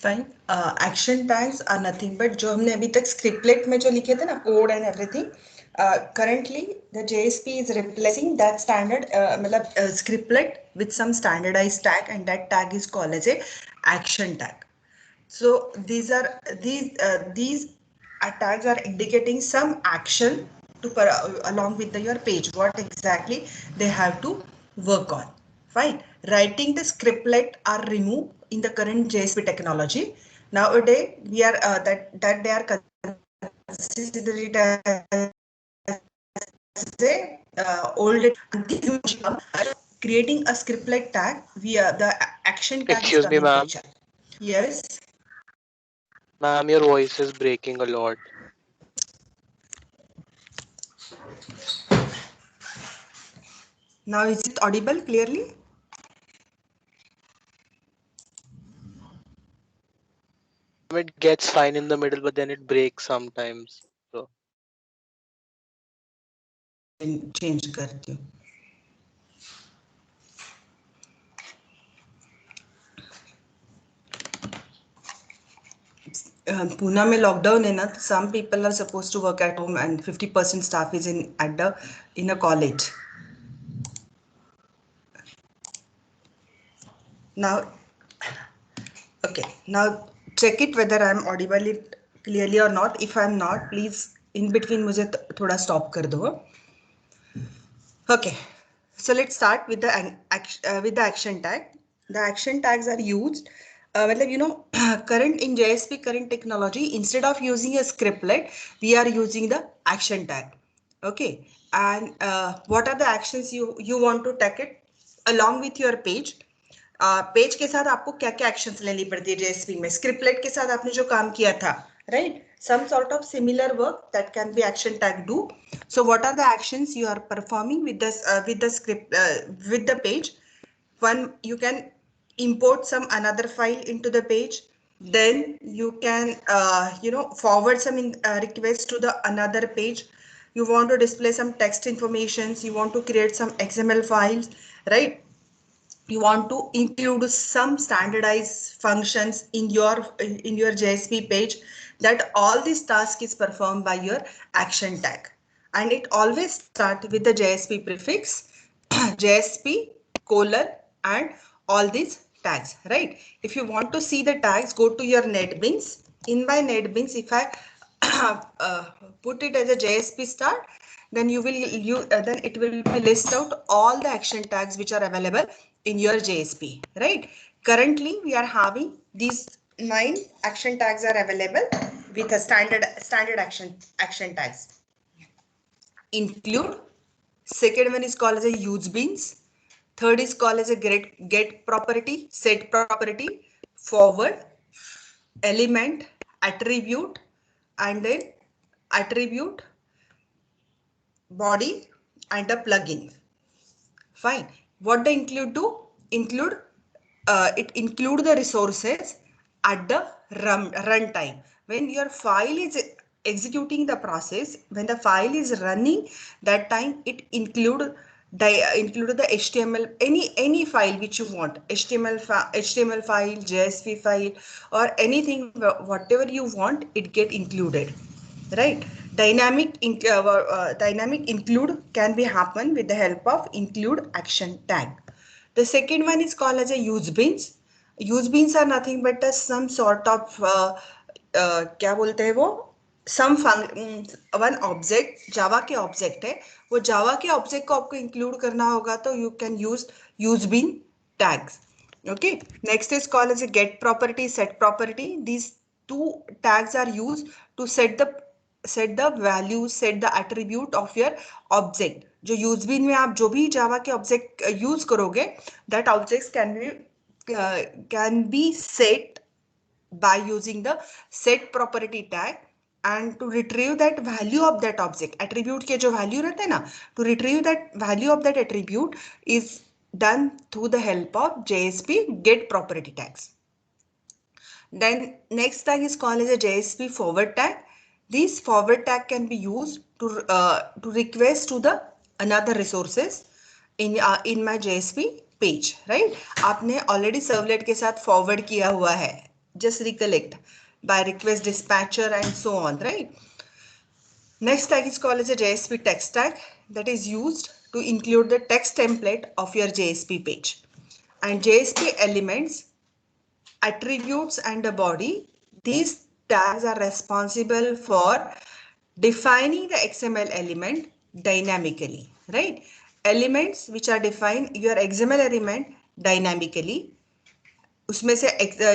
Fine. Action tags are nothing but जो हमने अभी तक स्क्रिप्टलेट में जो लिखे थे ना, code and everything, currently the JSP is replacing that standard मतलब scriptlet with some standardized tag, and that tag is called as a action tag. So these tags are indicating some action to along with your page, what exactly they have to work on. Fine. Writing the scriptlet are removed in the current JSP technology. Nowadays we are that they are considered as a old creating a scriptlet tag via the action tag is Excuse me, coming ma'am. picture. Yes. Ma'am, your voice is breaking a lot. Now is it audible clearly? It gets fine in the middle, but then it breaks sometimes. So change करती हूँ. Pune में lockdown है ना, some people are supposed to work at home and 50% staff is in a college. Now, okay, now check it whether I am audible it clearly or not. If I am not, please in between मुझे थोड़ा stop कर दो. Okay, so let's start with the action tag. The action tags are used. Current in JSP current technology, instead of using a scriptlet, we are using the action tag. Okay, and what are the actions you want to tag it along with your page? Page के साथ आपको क्या क्या actions लेनी पड़ती है JSP में. Scriptlet के साथ आपने जो काम किया था, right? Some sort of similar work that can be action tag do. So what are the actions you are performing with this with the script with the page? One, you can import some another file into the page. Then you can forward some requests to the another page. You want to display some text informations. You want to create some XML files, right? You want to include some standardized functions in your JSP page. That all this task is performed by your action tag, and it always start with the JSP prefix, JSP colon, and all these tags, right? If you want to see the tags, go to your NetBeans. In my NetBeans, if I put it as a JSP start, then then it will be list out all the action tags which are available in your JSP, right? Currently we are having these 9 action tags are available with a standard action tags. Include, second one is called as a use beans, third is called as a get property, set property, forward, element, attribute, and then attribute, body, and a plugin. Fine. What they include to include it include the resources at the run time. When your file is executing the process, when the file is running, that time it include the HTML, any file which you want, HTML file, JSP file, or anything, whatever you want, it get included, right? Dynamic include can be happen with the help of include action tag. The second one is called as a use beans. Use beans are nothing but some sort of क्या बोलते हैं वो, some one object, जावा के object है, वो जावा के object को आपको इंक्लूड करना होगा, तो you can use bean tags. Okay, next is called as a get property, set property. These two tags are used to set the value, set the attribute of your object. जो use been में आप जो भी जावा के object use करोगे, that objects can be set by using the set property tag, and to retrieve that value of that object, attribute के जो value रहते हैं ना, to retrieve that value of that attribute is done through the help of JSP get property tags. Then next tag is called as a JSP forward tag. This forward tag can be used to request to the another resources in my JSP page, right? आपने already servlet के साथ forward किया हुआ है just recollect by request dispatcher and so on, right? Next tag is called as a JSP text tag that is used to include the text template of your JSP page. And JSP elements, attributes and the body, these tags are responsible for defining the XML element dynamically, right? Elements which are defined your XML element dynamically. उसमें से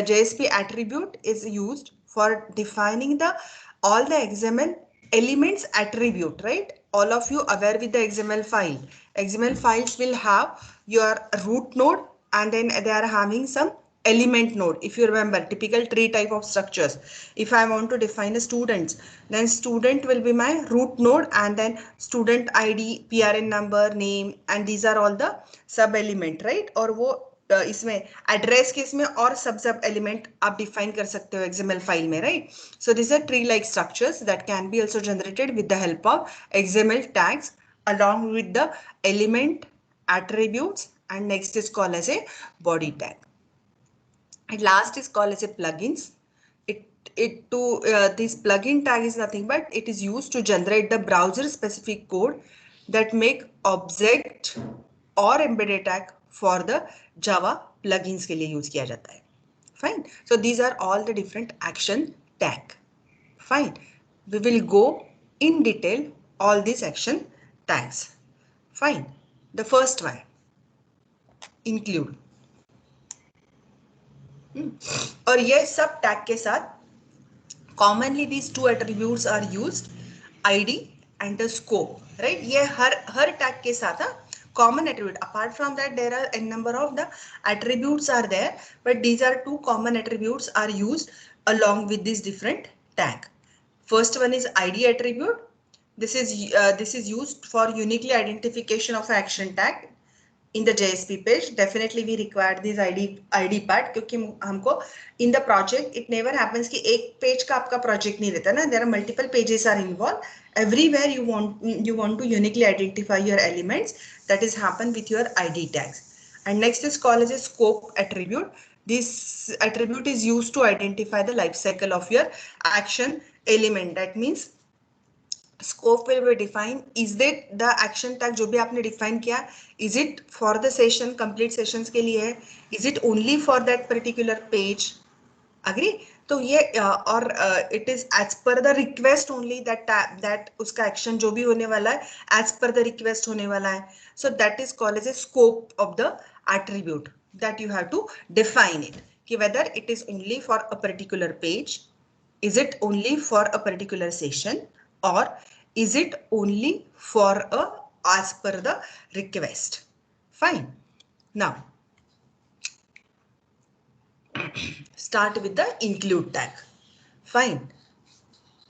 JSP attribute is used for defining the all the XML elements attribute, right? All of you aware with the XML file. XML files will have your root node and then they are having some element node. If you remember, typical tree type of structures. If I want to define a student, then student will be my root node and then student ID, PRN number, name, and these are all the sub element, right? और वो इसमें address के इसमें और सब element आप define कर सकते हो एक्सएमएल फाइल में, right? So this are tree like structures that can be also generated with the help of XML tags along with the element attributes, and next is called as a body tag, and last is called as a plugins. This plugin tag is nothing but it is used to generate the browser specific code that make object or embedded tag for the Java plugins के लिए use किया जाता है. Fine. So these are all the different action tag. Fine. We will go in detail all these action tags. Fine. The first one, include. और ये सब tag के साथ commonly these two attributes are used, ID and the scope, right? ये हर tag के साथ common attribute. Apart from that, there are a number of the attributes are there, but these are two common attributes are used along with this different tag. First one is ID attribute. This is used for uniquely identification of action tag in the JSP page. Definitely we require this ID part क्योंकि हमको in the project it never happens कि एक page का आपका project नहीं रहता ना. There are multiple pages are involved. Everywhere you want to uniquely identify your elements. That is happen with your ID tags. And next is called as a scope attribute. This attribute is used to identify the life cycle of your action element. That means scope will be defined. Is that the action tag जो भी आपने define किया, is it for the session, complete sessions के लिए है? Is it only for that particular page? Agree? तो ये और it is as per the request only that उसका action जो भी होने वाला है as per the request होने वाला है. So that is called as a scope of the attribute that you have to define it. कि whether it is only for a particular page, is it only for a particular session, or is it only for a as per the request? Fine. Now start with the include tag. Fine.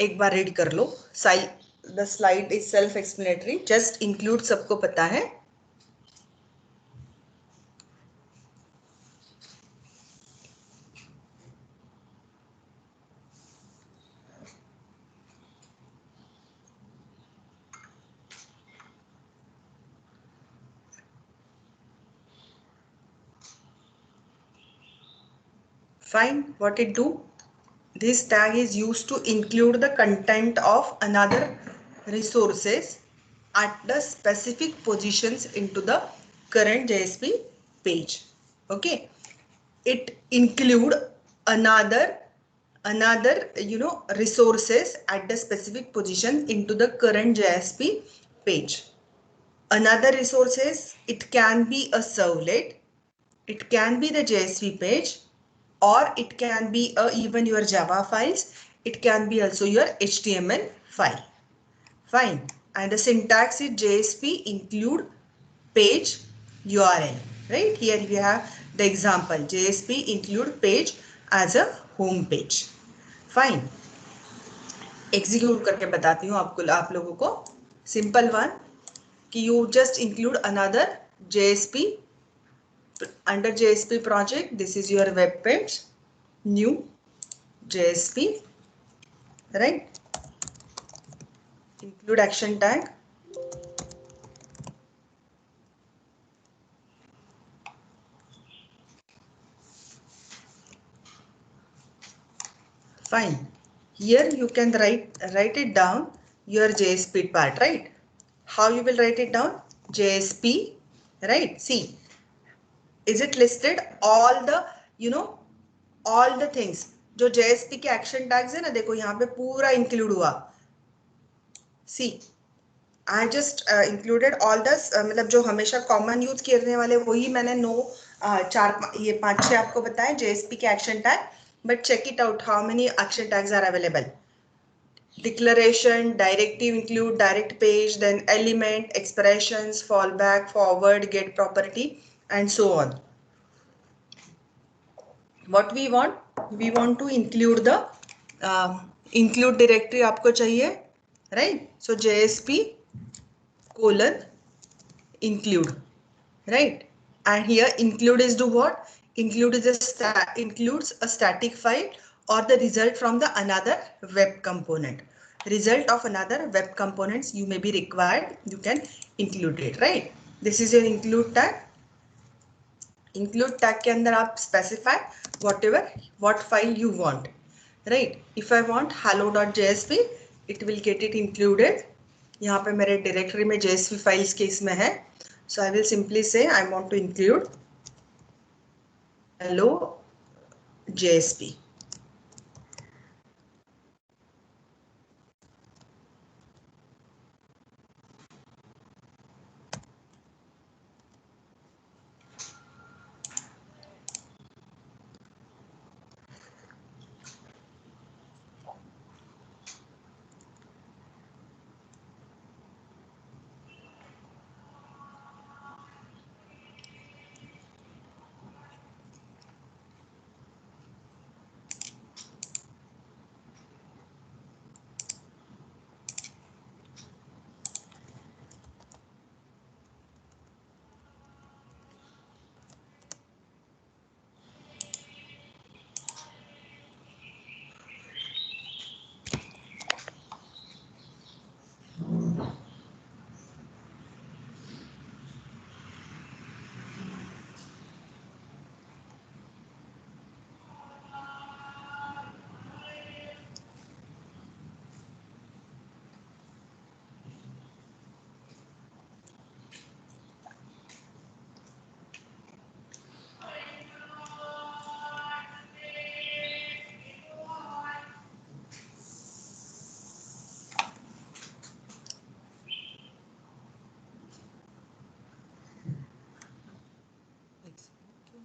एक बार read कर लो. The slide is self-explanatory. Just include सबको पता है. Fine. What it do? This tag is used to include the content of another resources at the specific positions into the current JSP page. Okay. It include another resources at the specific position into the current JSP page. Another resources, it can be a servlet, it can be the JSP page, or it can be even your Java files. It can be also your HTML file. Fine. And the syntax is JSP include page URL. Right? Here we have the example. JSP include page as a home page. Fine. Execute करके बताती हूँ आप लोगों को. Simple one. कि you just include another JSP. Under JSP project, this is your web page, new JSP, right? Include action tag. Fine. Here you can write it down your JSP part, right? How you will write it down? JSP, right? See, is it listed all the, you know, all the things जो JSP के action tags है ना, देखो यहाँ पे पूरा include हुआ. See, I just included all this, मतलब जो हमेशा common use करने वाले वही मैंने ये 5-6 आपको बताए JSP के action tag. But check it out, how many action tags are available? Declaration, directive include, direct page, then element, expressions, fallback, forward, get property, and so on. What we want to include the include directory आपको चाहिए, right? So JSP colon include, right? And here include is do what? Include is includes a static file or the result from the another web component. Result of another web components you may be required, you can include it, right? This is your include tag. Include tag के अंदर आप specify whatever what file you want, right? If I want hello.jsp, it will get it included. यहाँ पे मेरे directory में JSP files के इसमें है. So I will simply say I want to include hello JSP.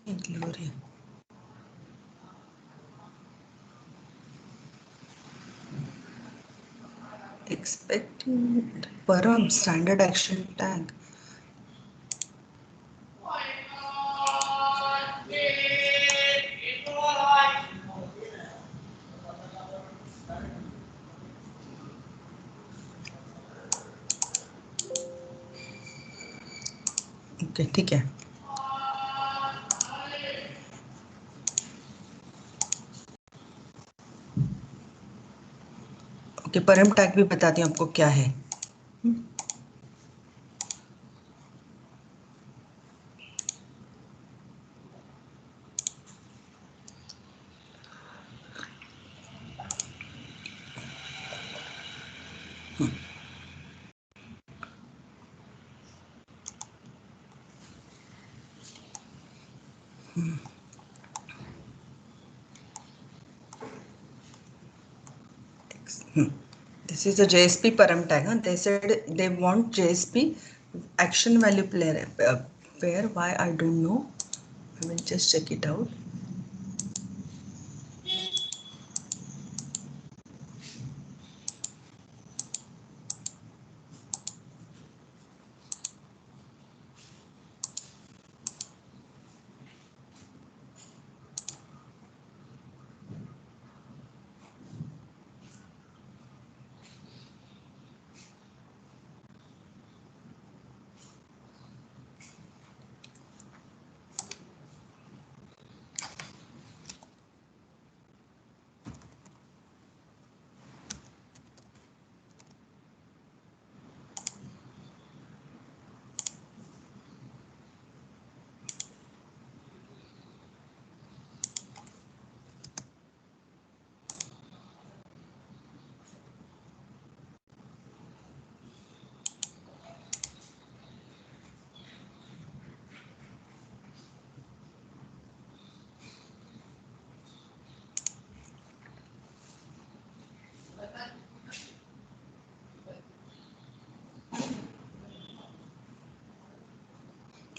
Include here. Expecting param standard action tag. Okay, ठीक है. Okay, परम टैग भी बताती हूँ आपको क्या है. This is the JSP param tag. Huh? They said they want JSP action value pair. Why I don't know. I will just check it out.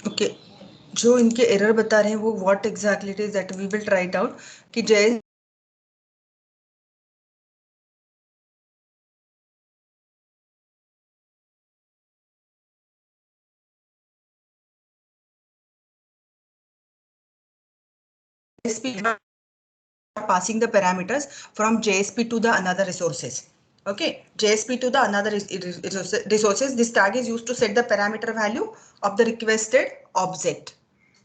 Okay, जो इनके एरर बता रहे हैं वो what exactly it is that we will try it out कि जय passing the parameters from JSP to the another resources. Okay, JSP to the another resources. This tag is used to set the parameter value of the requested object.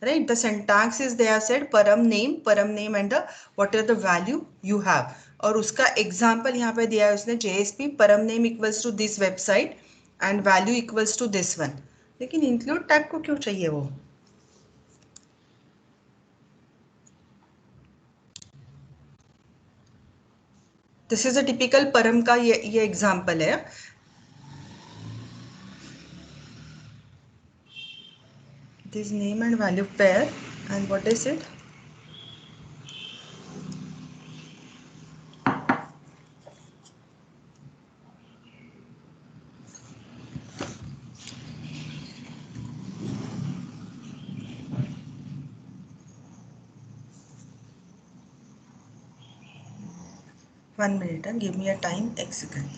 Right, the syntax is they have said param name and the what is the value you have. और उसका example यहाँ पे दिया है उसने JSP param name equals to this website and value equals to this one. लेकिन include tag को क्यों चाहिए वो? This is a typical param का ये example है. This name and value pair, and what is it? One minute, give me a time, X second.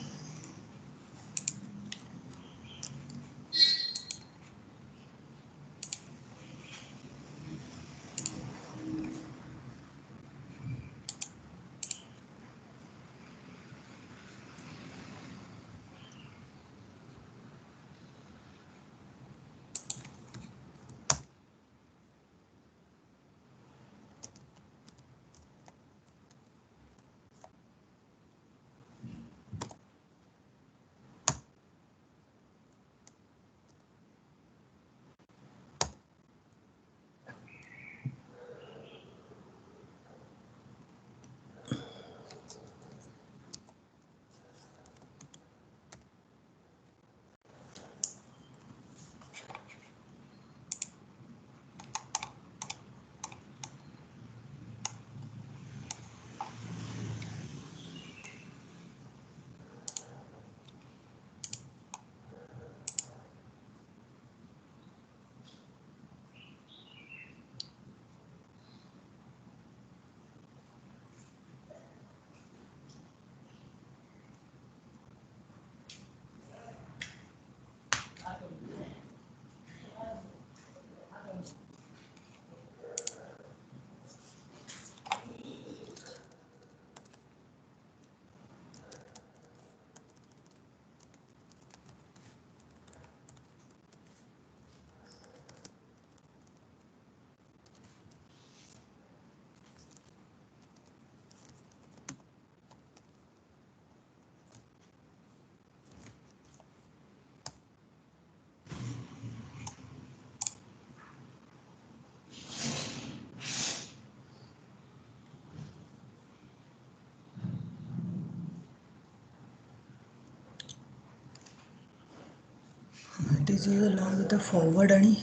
It is used along with the forward आणि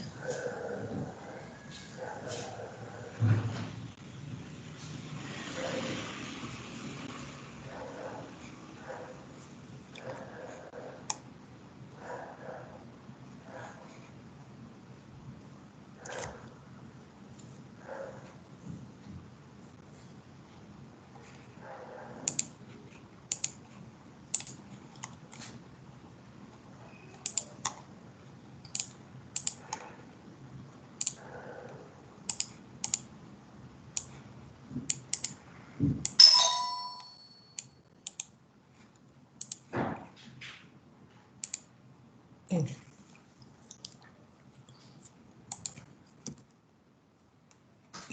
oh,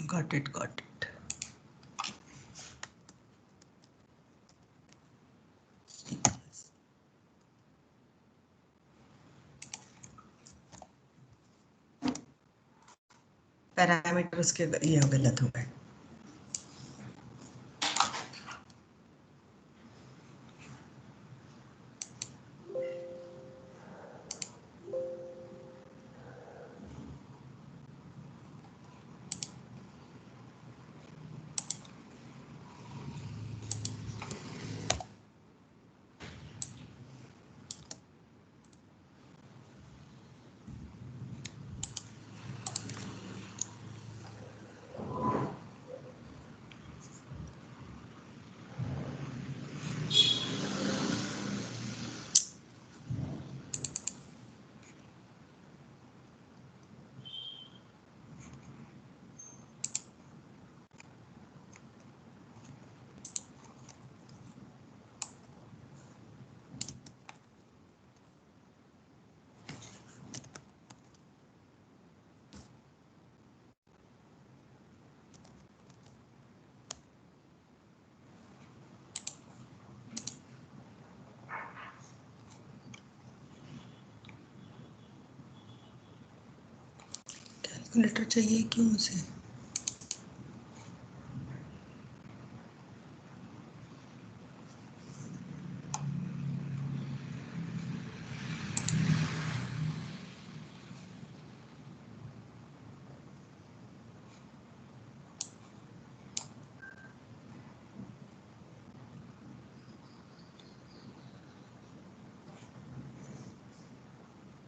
got it, got it. Parameters के ये गलत हो गए. Calculator चाहिए क्यों उसे?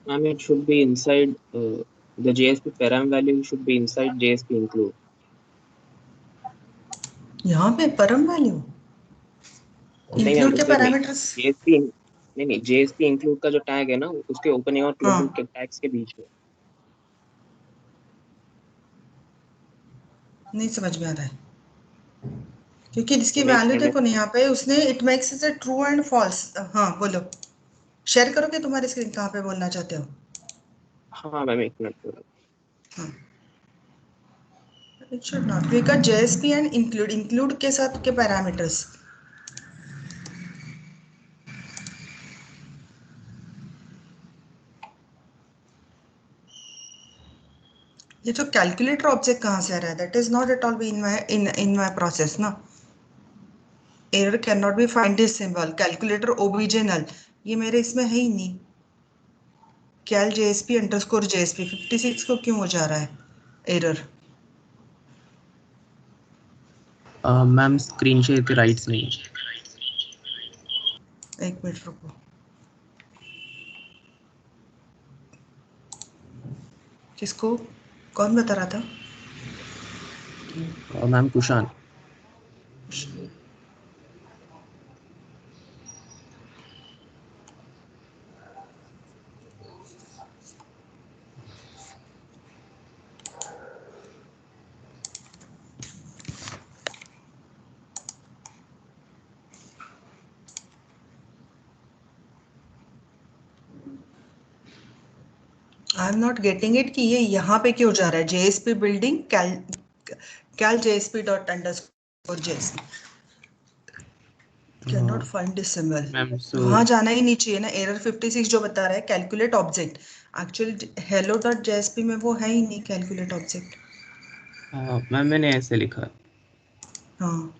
Ma'am, it should be inside the JSP param value should be inside JSP include. यहाँ पे परम वैल्यू नहीं मैम, इंक्लूड के उसके नहीं पैरामीटर्स। JSP नहीं JSP include का जो टैग है ना उसके ओपनिंग और क्लोजिंग के टैग्स के बीच में। नहीं समझ में आ रहा है क्योंकि इसकी तो वैल्यू next देखो नहीं यहाँ पे उसने it makes it true and false. हाँ बोलो, शेयर करोगे तुम्हारी स्क्रीन कहाँ पे बोलना चाहते हो? हाँ मैम, एक मिनट पूरा। हाँ, it should not because JSP and include के साथ के पैरामीटर्स। ये जो कैलकुलेटर ऑब्जेक्ट कहाँ से आ रहा है? That is not at all be in my process ना। Error can not be find this symbol calculator OBJ null, ये मेरे इसमें है ही नहीं। कैल जेएसपी अंडरस्कोर जेएसपी 56 को क्यों हो जा रहा है एरर? मैम स्क्रीन शेयर के राइट्स नहीं। एक मिनट रुको, किसको कौन बता रहा था? Ma'am Kushan. I am not getting it कि ये यहाँ पे क्यों जा रहा है? JSP building cal JSP dot underscore JSP can not find this symbol. Ma'am वहाँ जाना ही नहीं चाहिए ना। एरर 56 जो बता रहा है calculate object, actually hello dot JSP में वो है ही नहीं कैलकुलेट ऑब्जेक्ट। मैम मैंने ऐसे लिखा है। हाँ,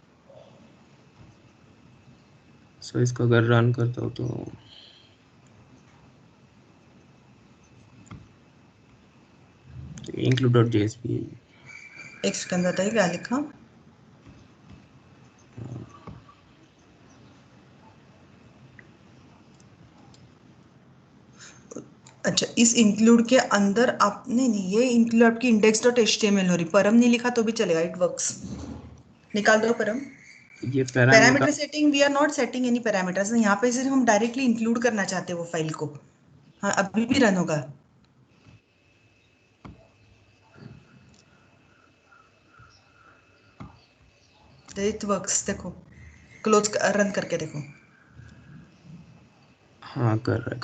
सो इसको अगर रन करता हूँ तो include डॉट JSP। एक सेकंड बताइए क्या लिखा। अच्छा, इस इंक्लूड के अंदर आप नहीं, ये इंक्लूड आपकी इंडेक्स डॉट एचटीएमएल हो रही। परम नहीं लिखा तो भी चलेगा, इट वर्क्स। निकाल दो परम। ये param parameter setting, we are not setting any parameters. यहाँ पे सिर्फ हम डायरेक्टली इंक्लूड करना चाहते हैं वो फाइल को। हाँ, अभी भी रन होगा। इट वर्क्स, देखो क्लोज रन करके देखो। हाँ कर रहा है।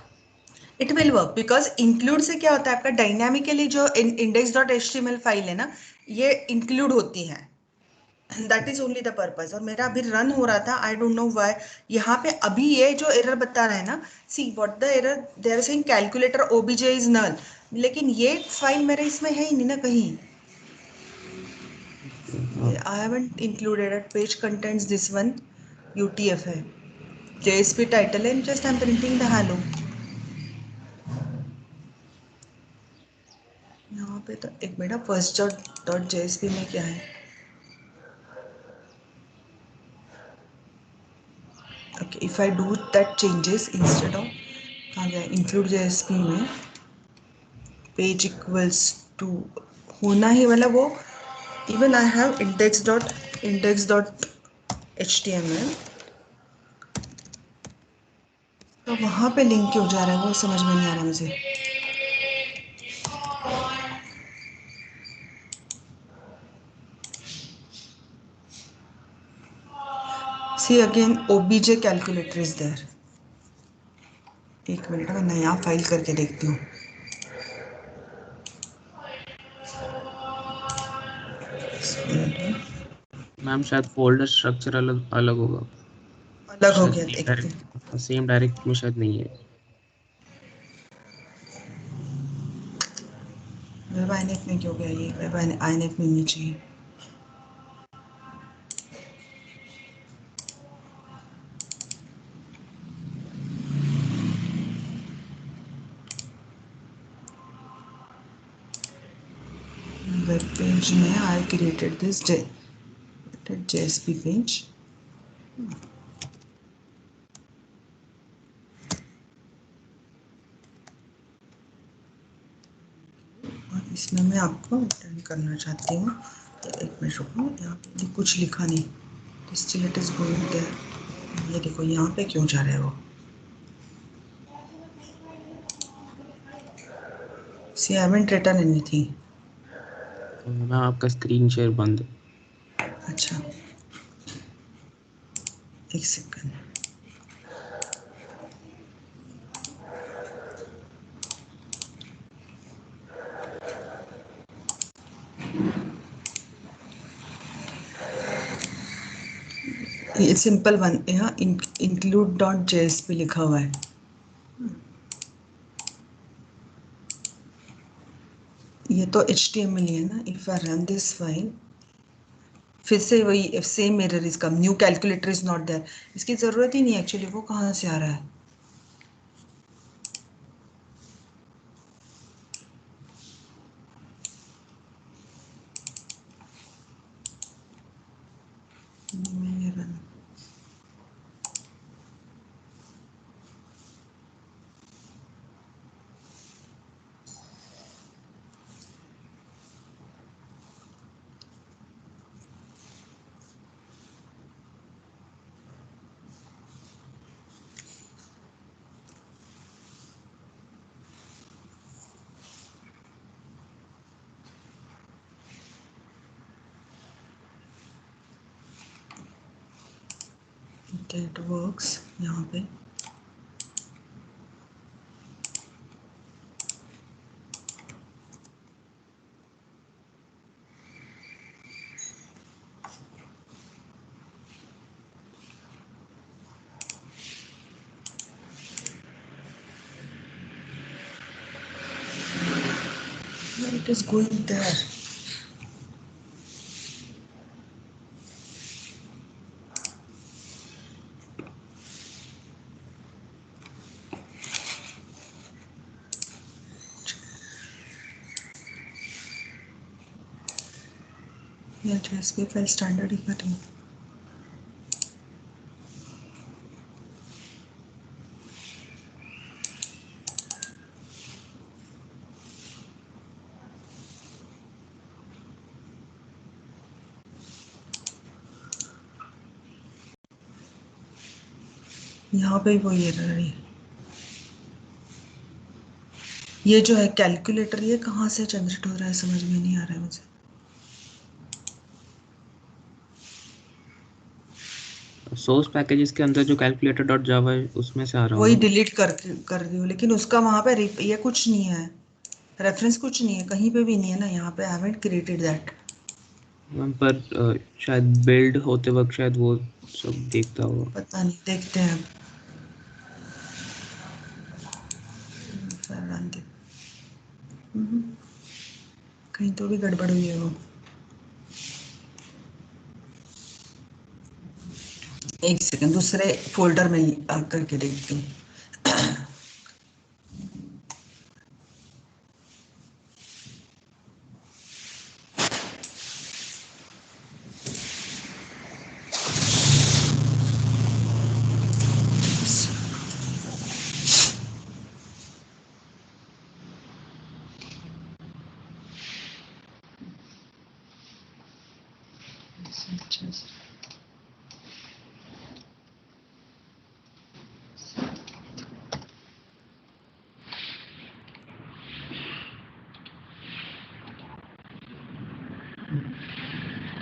It will work because include से क्या होता है आपका डायनामिकली जो इंडेक्स डॉट एचटीएमएल फाइल है ना, ये इंक्लूड होती है। That is only the purpose. और मेरा अभी रन हो रहा था, आई डोंट नो व्हाई यहाँ पे अभी ये जो एरर बता रहा है ना, see what the error they are saying calculator OBJ is null, लेकिन ये फाइल मेरे इसमें है ही नहीं ना कहीं। I haven't included it. Page contents this one UTF है, जेएसपी टाइटल है, just I am printing the hello. यहाँ पे तो एक मिनट, फर्स्ट डॉट जेएसपी में क्या है? Okay, if I do that changes instead of, कहाँ गया इंक्लूड जेएसपी में, पेज इक्वल्स टू होना ही मतलब वो, even I have index dot H T M L, तो वहाँ पे लिंक क्यों जा रहा है वो समझ में नहीं आ रहा मुझे। See again OBJ calculator is there. एक मिनट में नया फाइल करके देखती हूँ। मैम शायद फोल्डर स्ट्रक्चर अलग अलग होगा। अलग हो शायद गया, देखते हैं। सेम डायरेक्ट में शायद नहीं है। वेब आईएनएफ में क्यों गया ये? वेब आईएनएफ में नहीं चाहिए। वेब पेज में I created this JSP page. और इसमें मैं आपको रिटर्न करना चाहती हूँ। एक मिनट रुको, यहाँ पे कुछ लिखा नहीं। Still it is going there. ये देखो यहाँ पे क्यों जा रहे हो? See, I haven't written anything. Ma'am आपका स्क्रीन शेयर बंद है। अच्छा, एक सेकंड। ये सिंपल वन यहाँ include.jsp लिखा हुआ है। ये तो HTML ही है ना। If I run this file, फिर से वही same error is come, new calculator is not there. इसकी जरूरत ही नहीं एक्चुअली, वो कहाँ से आ रहा है? ये run that works यहाँ पे। It is going there. ये JSP फाइल स्टैंडर्ड ही कर रही हूँ। यहाँ पे भी वही एरर है। ये जो है कैलकुलेटर, ये कहाँ से जनरेट हो रहा है समझ में नहीं आ रहा है मुझे। सोर्स पैकेजेस के अंदर जो कैलकुलेटर डॉट जावा है उसमें से आ रहा वही होगा। डिलीट कर रही हूँ, लेकिन उसका वहाँ पे ये कुछ नहीं है, रेफरेंस कुछ नहीं है, कहीं पे भी नहीं है ना। यहाँ पे I haven't created that. Ma'am पर शायद बिल्ड होते वक्त शायद वो सब देखता होगा। पता नहीं, देखते हैं अब। कहीं तो भी गड़बड़ हुई है वो। एक सेकंड, दूसरे फोल्डर में करके देखती हूँ।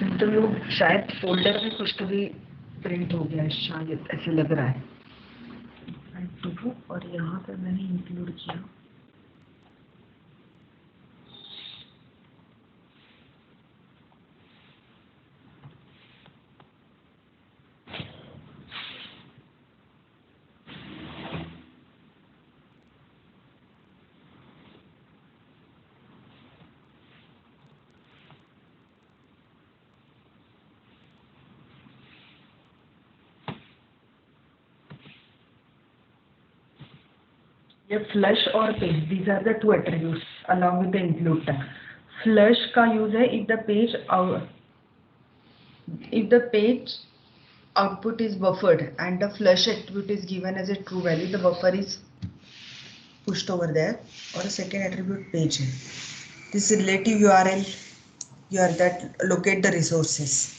इंटरव्यू शायद फोल्डर में कुछ तो भी प्रिंट हो गया है, शायद ऐसे लग रहा है। और यहाँ पे मैंने इंक्लूड किया। ये flush और page, these are the two attributes along with the include tag. Flush का use है if the page output is buffered and the flush attribute is given as a true value, the buffer is pushed over there. और second attribute page है. This relative URL, you are that locate the resources.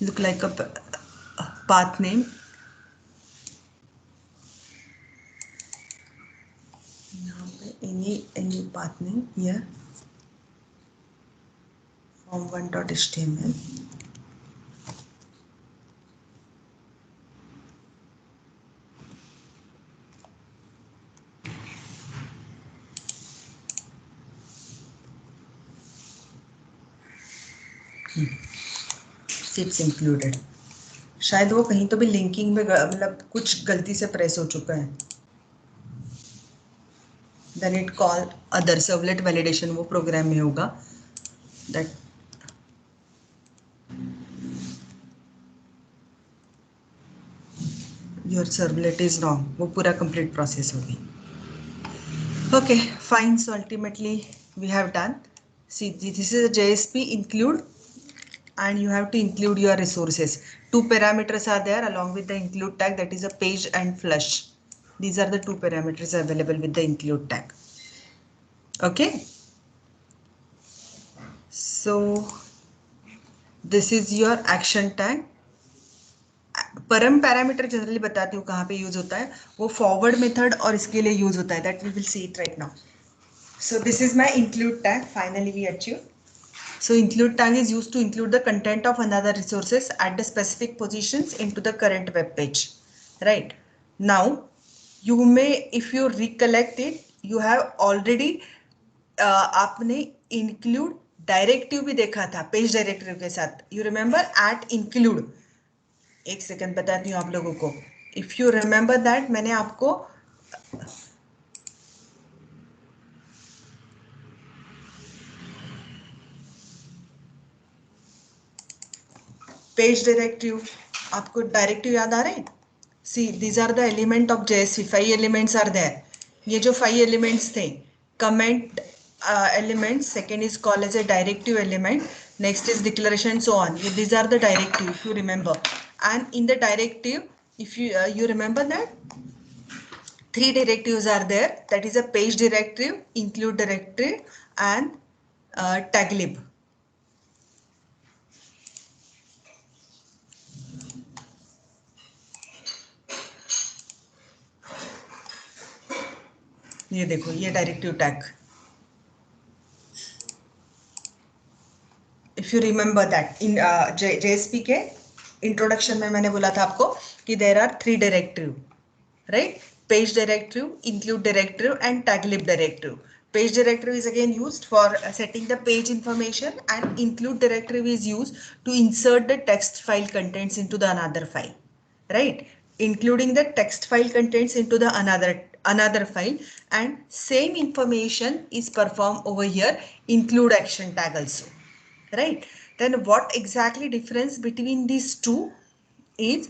Look like a path name. यहाँ पे any path name here. form1.html. It's included. शायद वो कहीं तो भी linking में मतलब कुछ गलती से प्रेस हो चुका है. Then it call other servlet validation वो प्रोग्राम में होगा. That your servlet is wrong. वो पूरा complete process होगी. Okay, fine. So ultimately we have done. See, this is a JSP include, and you have to include your resources. Two parameters are there along with the include tag, that is a page and flush. These are the two parameters available with the include tag. Okay. So this is your action tag. परम parameter generally बताती हूँ कहाँ पे use होता है. वो forward method और इसके लिए यूज होता है. That we will see it right now. So this is my include tag. Finally we achieved. So include tag is used to include the content of another resources at the specific positions into the current web page. Right. Now you may, if you recollect it, you have already आपने include directive भी देखा था page directive के साथ. You remember at include. एक second बताती हूँ आप लोगों को. If you remember that, मैंने आपको पेज डायरेक्टिव, आपको डायरेक्टिव याद आ रहे हैं? See these are the element of JSP. 5 elements are there. ये जो 5 एलिमेंट्स थे, comment element, second is called as a directive element, next is declaration, so on. ये these are the directive if you remember. And in the directive, if you remember that 3 directives are there, that is a page directive, include directive, and taglib. ये देखो, ये directive tag. If you remember that in JSP के introduction में मैंने बोला था आपको कि there are 3 directive, right? Page directive, include directive, and taglib directive. Page directive is again used for setting the page information, and include directive is used to insert the text file contents into the another file, right? Including the text file contents into the another file, and same information is performed over here, include action tag also, right? Then what exactly difference between these two is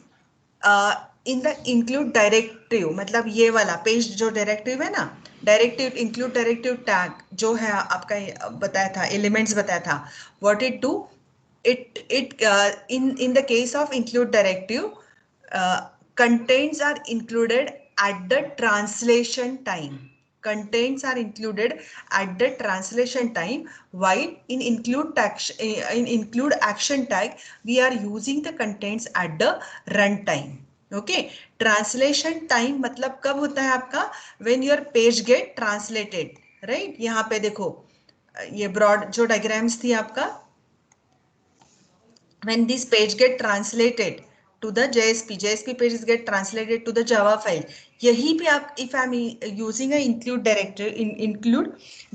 in the include directive, मतलब ये वाला page जो directive है ना, directive include directive tag जो है आपका बताया था, एलिमेंट्स बताया था, what it do, it in the case of include directive, contents are included at the translation time. Contents are included at the translation time, while in include action tag we are using the contents at the run time. Okay, translation time मतलब कब होता है आपका, when your page get translated, right? यहाँ पे देखो ये broad जो diagrams थी आपका, when this page get translated to the JSP pages get translated to the Java file. यहीं पे आप, if I'm using a include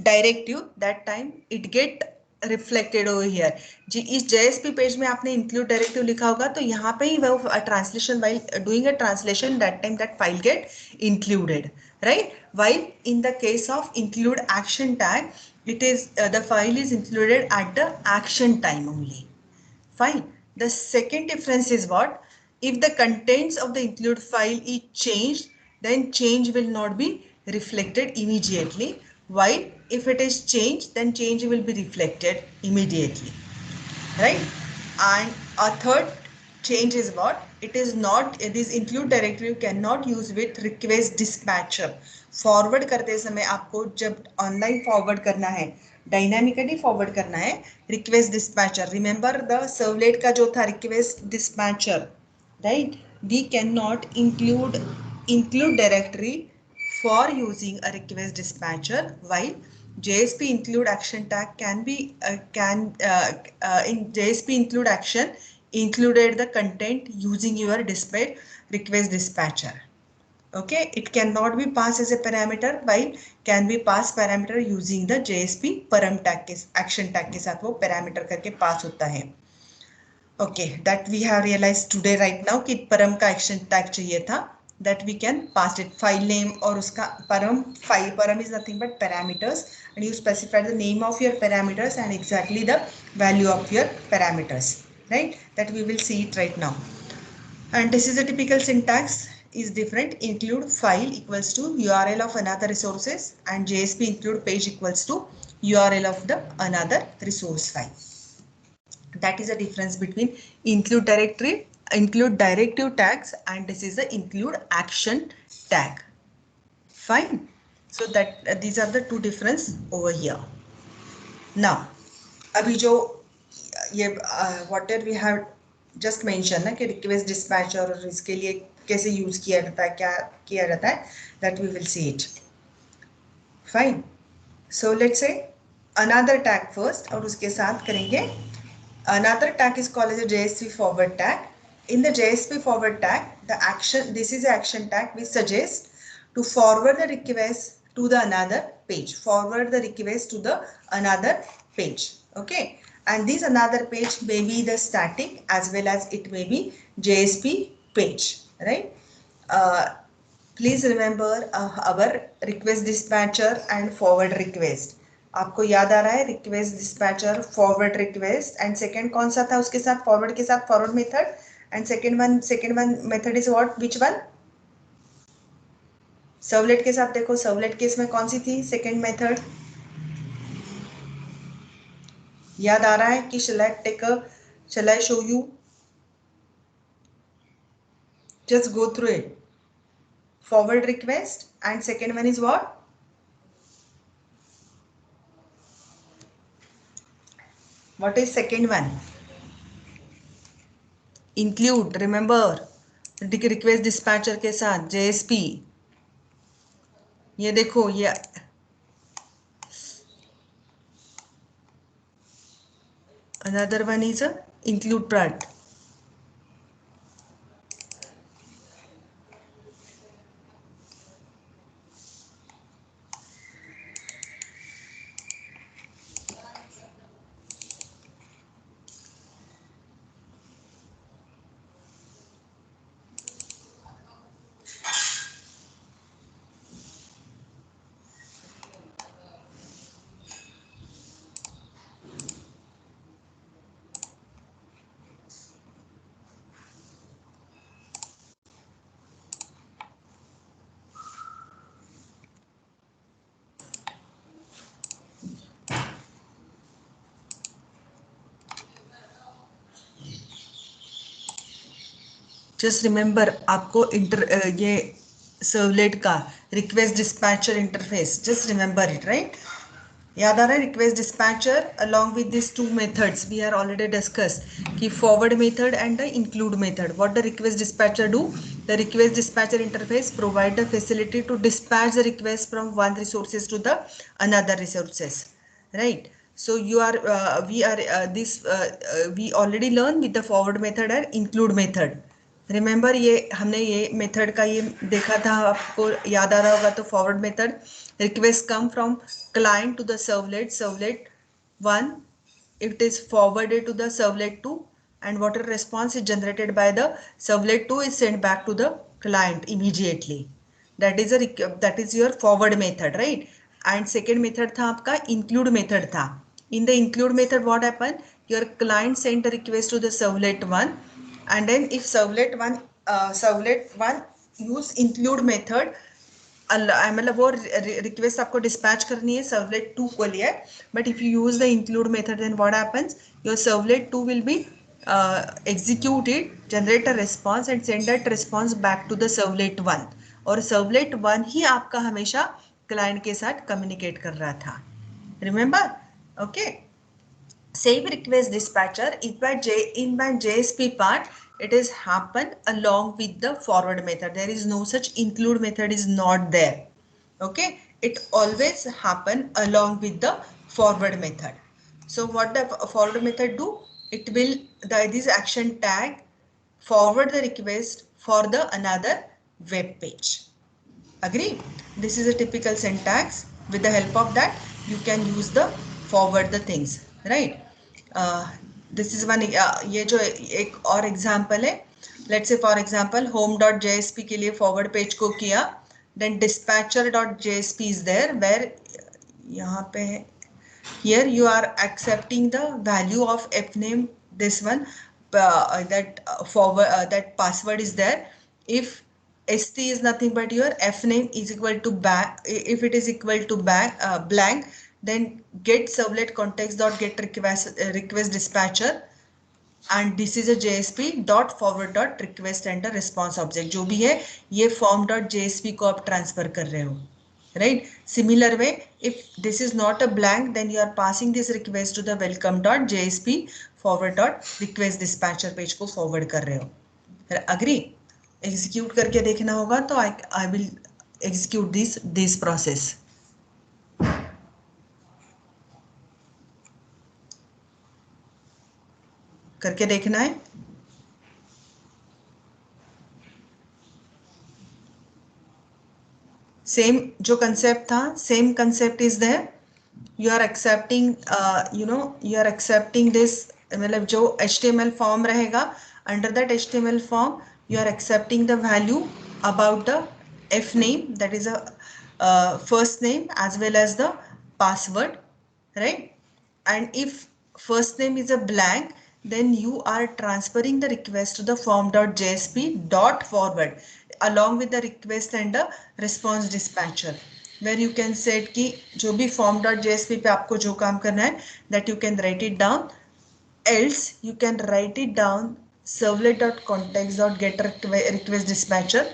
directive, that time it get reflected over here. इस JSP पेज में आपने include directive लिखा होगा तो यहाँ पे ही वो translation, while doing a translation, that time that file get included, right? While in the case of include action tag, it is the file is included at the action time only. Fine. The second difference is what? If the contents of the include file is changed, then change will not be reflected immediately. While if it is changed, then change will be reflected immediately, right? And a third change is what? It is not, this include directory you cannot use with request dispatcher. Forward करते समय आपको जब online forward करना है, dynamically forward करना है, request dispatcher, remember the servlet का जो था request dispatcher, right? We cannot include directory for using a request dispatcher, while JSP include action tag can be in JSP include action included the content using your dispatch request dispatcher. Okay, it cannot be passed as a parameter, while can be passed parameter using the JSP param tag के action tag के साथ वो parameter करके pass होता है. Okay, that we have realized today right now कि परम का एक्शन टैग चाहिए था, that we can pass it file name और उसका परम file param is nothing but parameters and you specify the name of your parameters and exactly the value of your parameters, right? That we will see it right now. And this is a typical syntax is different. Include file equals to URL of another resources and JSP include page equals to URL of the another resource file. That is the difference between include directive tags, and this is the include action tag. Fine. So that these are the two difference over here. Now, अभी जो ये whatever we have just mentioned ना कि request dispatcher और इसके लिए कैसे use किया जाता है, क्या किया जाता है, that we will see it. Fine. So let's say another tag first और उसके साथ करेंगे. Another tag is called as a JSP forward tag. In the JSP forward tag, this is the action tag which suggests to forward the request to the another page. Forward the request to the another page. Okay. And this another page may be the static as well as it may be JSP page. Right. Please remember our request dispatcher and forward request. आपको याद आ रहा है request dispatcher, forward request and second कौन सा था उसके साथ, फॉरवर्ड के साथ forward method and second one method is what, which one? Servlet के साथ देखो, सर्वलेट केस में कौन सी थी सेकंड मेथड? याद आ रहा है कि shall I show you? Just go through it. Forward request and second one is what? What is second one? Include, remember, request dispatcher के साथ JSP. ये देखो, ये another one is a include part. Just remember आपको ये servlet का request dispatcher interface, just remember it, right? याद आ रहा है request dispatcher along with this two methods we are already discuss कि forward method and the include method. What the request dispatcher do? The request dispatcher interface provide the facility to dispatch the request from one resources to the another resources, right? So you are we already learned with the forward method and include method. Remember ये हमने ये method का ये देखा था, आपको याद आ रहा होगा. तो forward method, request come from client to the servlet 1, it is forwarded to the servlet 2 and whatever response is generated by the servlet 2 is sent back to the client immediately. That is your forward method, right? And second method था आपका include method था. In the include method what happened? Your client sent a request to the servlet 1 and then if servlet one use include method, मतलब वो request आपको dispatch करनी है servlet 2 को लिए, but if you use the include method then what happens, your servlet 2 will be executed, generate a response and send that response back to the servlet 1, और servlet 1 ही आपका हमेशा क्लाइंट के साथ कम्युनिकेट कर रहा था. Remember? Okay. Save request dispatcher in my JSP part, it is happen along with the forward method. There is no such include method is not there. Okay, it always happen along with the forward method. So what the forward method do? It will this action tag forward the request for the another web page. Agree? This is a typical syntax. With the help of that, you can use the forward the things, right? This is one. ये जो एक और example है. Let's say for example, home.jsp के लिए forward page को किया. Then dispatcher.jsp is there where यहाँ पे है. Here you are accepting the value of fname. This one that forward that password is there. If st is nothing but your fname is equal to back, if it is equal to blank, then get servlet context dot get request dispatcher, and this is a JSP dot forward dot request and a response object. जो भी है ये form dot JSP को आप transfer कर रहे हो, right? Similar way, if this is not a blank, then you are passing this request to the welcome dot JSP forward dot request dispatcher page को forward कर रहे हो. Agree? Execute करके देखना होगा तो I will execute this process. करके देखना है. सेम जो कंसेप्ट था, same concept is there. You are accepting you are accepting this, मतलब जो HTML फॉर्म रहेगा, under that HTML form you are accepting the value about the f name, that is a first name as well as the password, right? And if first name is a blank, then you are transferring the request to the form.jsp dot forward along with the request and the response dispatcher, where you can set कि जो भी form.jsp पे आपको जो काम करना है, that you can write it down. Else you can write it down servlet.context.get request dispatcher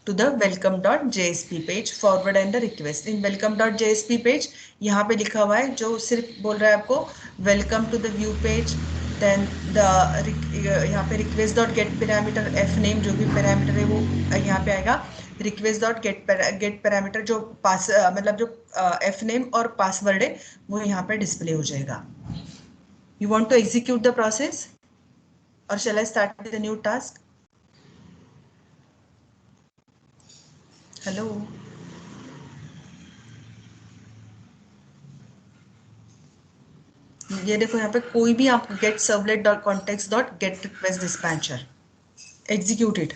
to the welcome.jsp page, forward and the request. In welcome.jsp page यहाँ पे लिखा हुआ है, जो सिर्फ बोल रहा है आपको welcome to the view page, then the यहाँ पे request.get parameter f name जो भी parameter है वो यहाँ पे आएगा. request.get parameter जो पास मतलब जो f name और password है वो यहाँ पे डिस्प्ले हो जाएगा. You want to execute the process, or shall I start with a new task? Hello. ये देखो यहाँ पे कोई भी आप get servlet dot context dot get request dispatcher, execute it.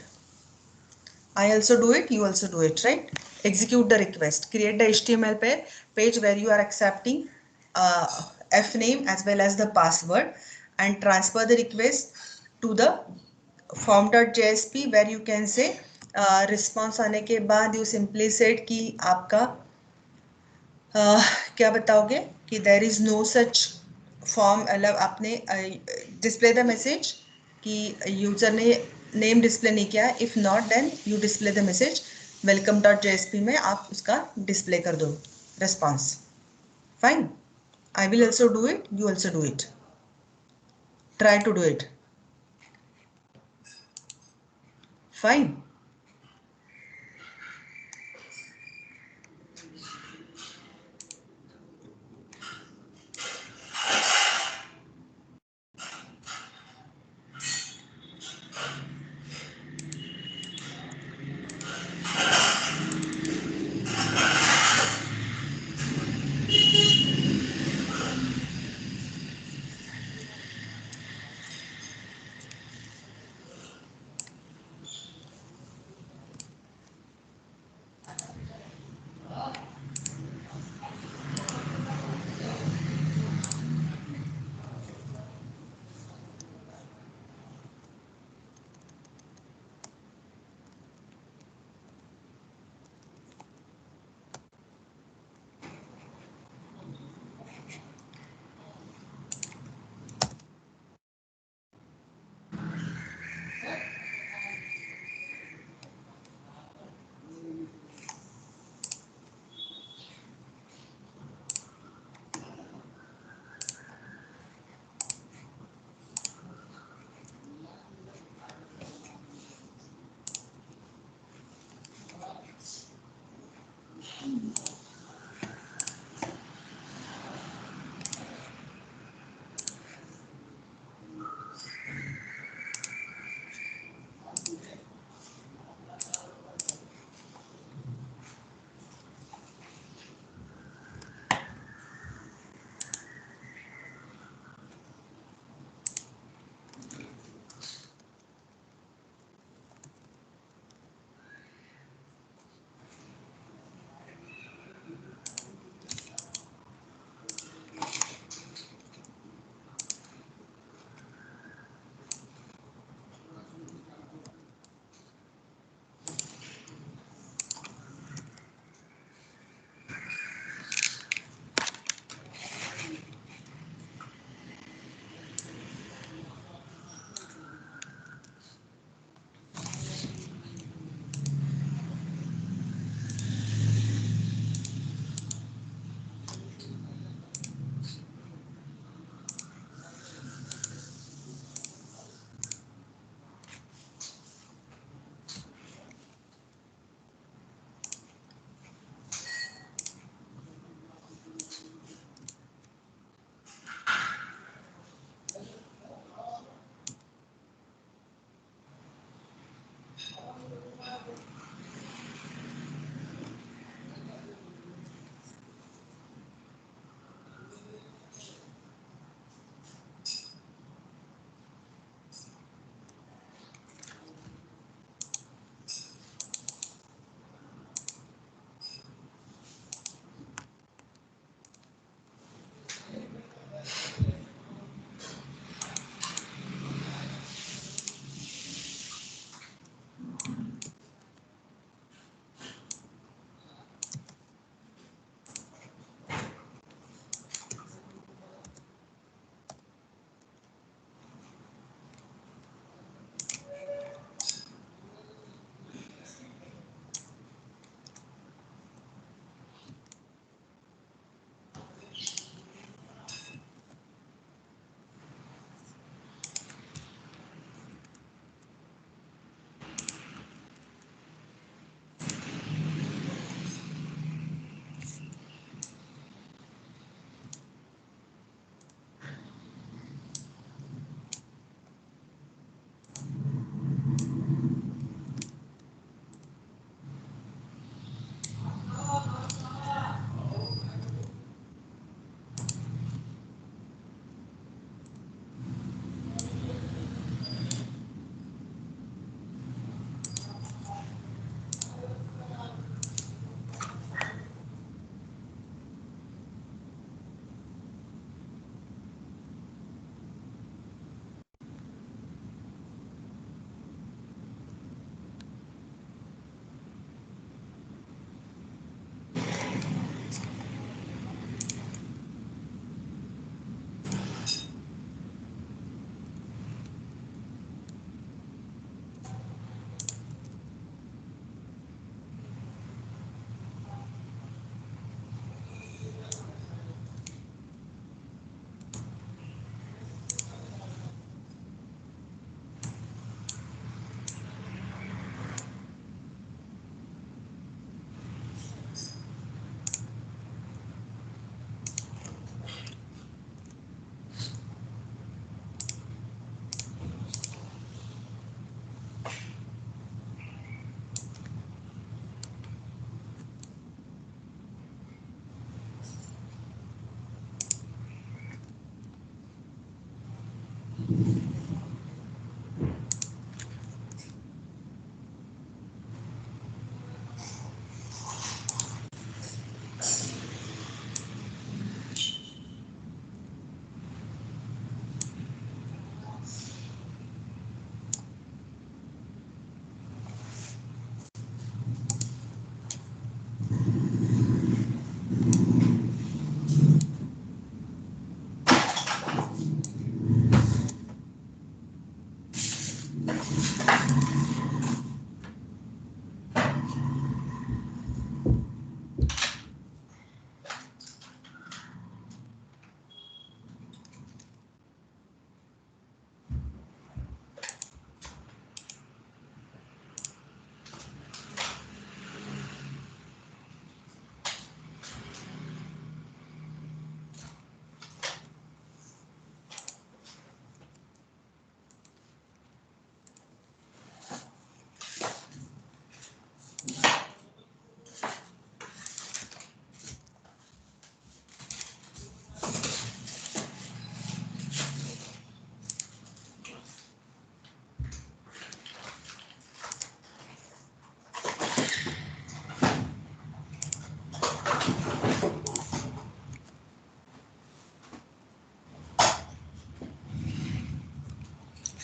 I also do it, you also do it, right? Execute the request, create the HTML page where you are accepting f name as well as the password, and transfer the request to the form.jsp where you can say response आने के बाद you simply said कि आपका क्या बताओगे कि there is no such form, मतलब आपने display the message कि यूजर ने नेम डिस्प्ले नहीं किया. If not then you display the message welcome.jsp में आप उसका डिस्प्ले कर दो response. Fine. I will also do it, you also do it. Try to do it. Fine.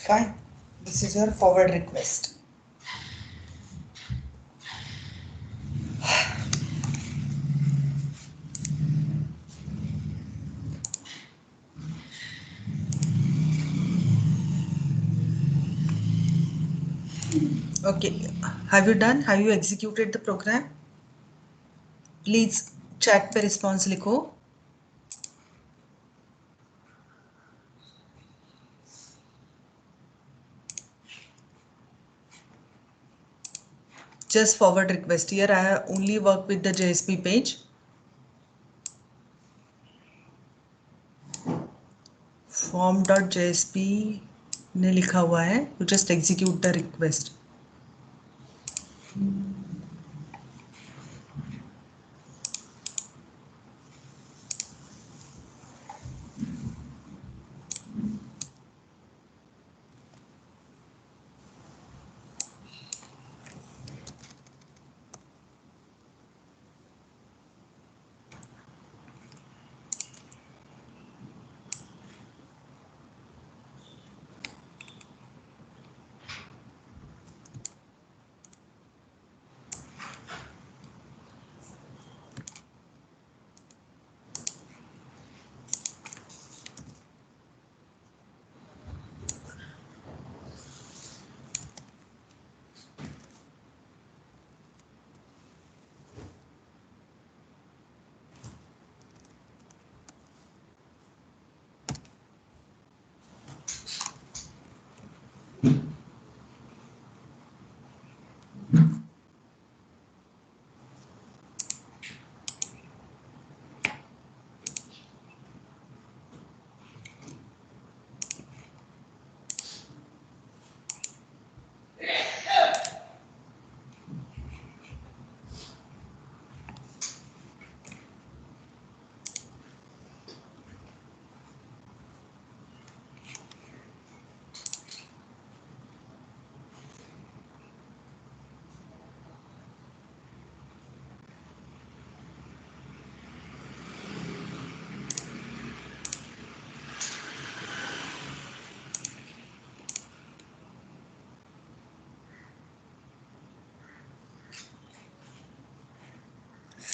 Fine. This is your forward request. Okay. Have you done? Have you executed the program? Please chat पे response लिखो. Just forward request. Here I have only work with the JSP page. Form.jsp ने लिखा हुआ है. You just execute the request.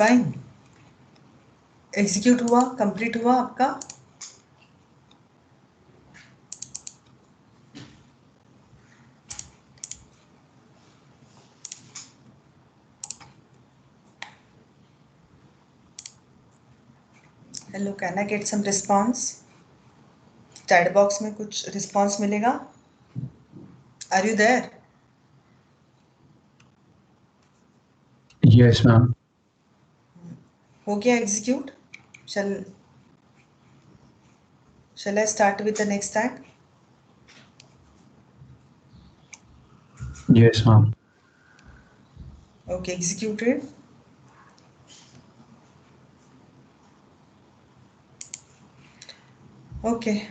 Fine. Execute हुआ, complete हुआ आपका. Hello, can I get some response? Chat box में कुछ response मिलेगा? Are you there? Yes, ma'am. हो गया execute? Shall I start with the next tag? Yes, ma'am. Okay, executed. Okay,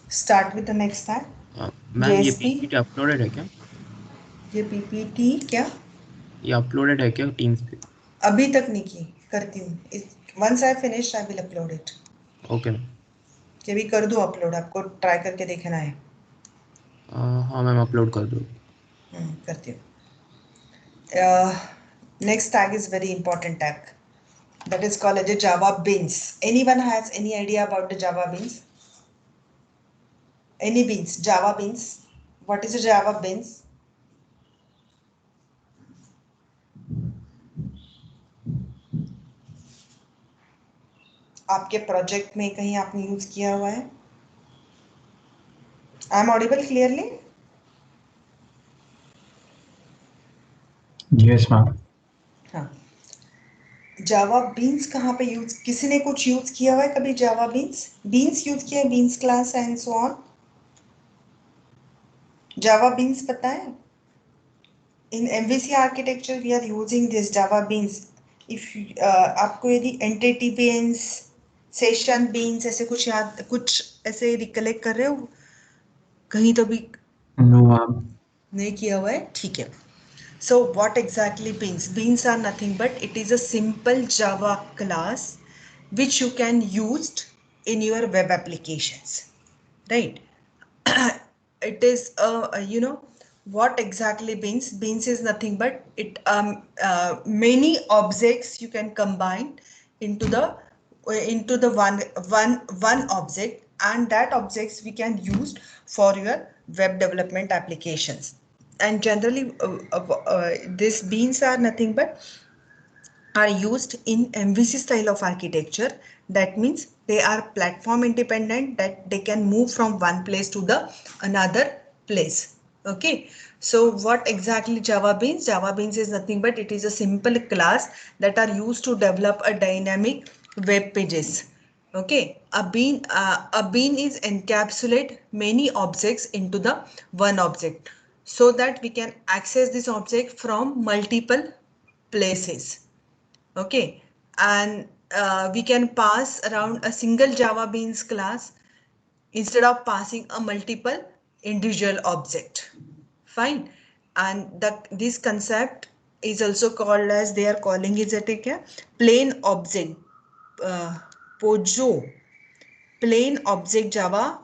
start with the next tag. Ma'am ये JSP? PPT uploaded है क्या? ये PPT क्या? ये अपलोडेड है क्या टीम्स पे? अभी तक नहीं की, करती हूँ. Once I finish, I will upload it. Okay ma'am. ये भी कर दूँ अपलोड, आपको ट्राई करके देखना है. हाँ मैम अपलोड कर दो. करती हूँ. Next tag is very important tag. That is called as a Java beans. Anyone has any idea about the Java beans? Any beans? Java beans. What is a Java beans? आपके project में कहीं आपने use किया हुआ है? I am audible clearly? Yes ma'am. हाँ. जावा beans कहाँ पे यूज, किसी ने कुछ यूज किया हुआ है कभी? जावा बीन्स यूज किया है, beans class and so on. Java beans पता है? In MVC architecture we are using this Java beans. If आपको यदि एंटिटी बीन्स, सेशन बीन्स ऐसे कुछ याद, कुछ ऐसे रिकलेक्ट कर रहे हो कहीं तो भी? No ma'am. नहीं किया हुआ है, ठीक है. So what exactly beans? Beans are nothing but it is a simple Java class which you can use in your web applications, right? it is what exactly beans. Beans is nothing but it many objects you can combine into the one object, and that objects we can use for your web development applications. And generally these beans are nothing but are used in MVC style of architecture. That means they are platform independent, that they can move from one place to the another place. Okay, so what exactly Java Beans? Java Beans is nothing but it is a simple class that are used to develop a dynamic web pages. Okay, a bean is encapsulate many objects into the one object, so that we can access this object from multiple places. Okay, and we can pass around a single Java Beans class instead of passing a multiple individual object. Fine. And this concept is also called as, they are calling it a plain object Pozzo plain object Java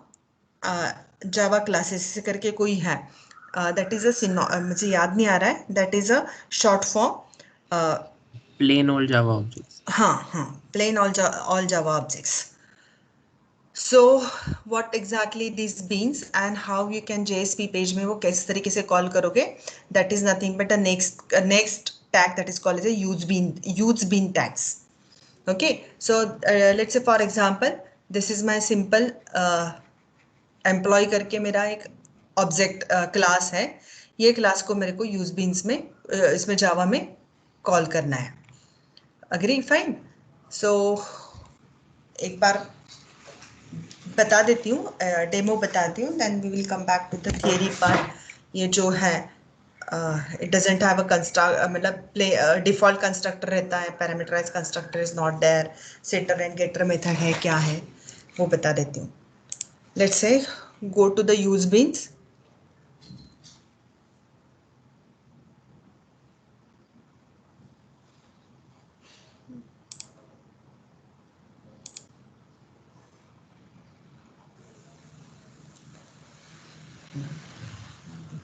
Java classes ऐसे करके कोई है, that is a मुझे याद नहीं आ रहा है, that is a short form. Plain old Java objects. हाँ, plain all Java objects. So what exactly this means and how you can JSP page में वो किस तरीके से कॉल करोगे, that is nothing but a next tag that is called as a use bean tags. Okay, so let's say for example this is my simple employee करके मेरा एक object class है, ये class को मेरे को use beans में इसमें Java में कॉल करना है. Agree? Fine. So एक बार बता देती हूँ, डेमो बताती हूँ, then we will come back to the theory part. ये जो है it doesn't have a construct, मतलब default constructor रहता है, parameterized constructor is not there, setter and getter method है, क्या है वो बता देती हूँ. Let's say go to the use beans.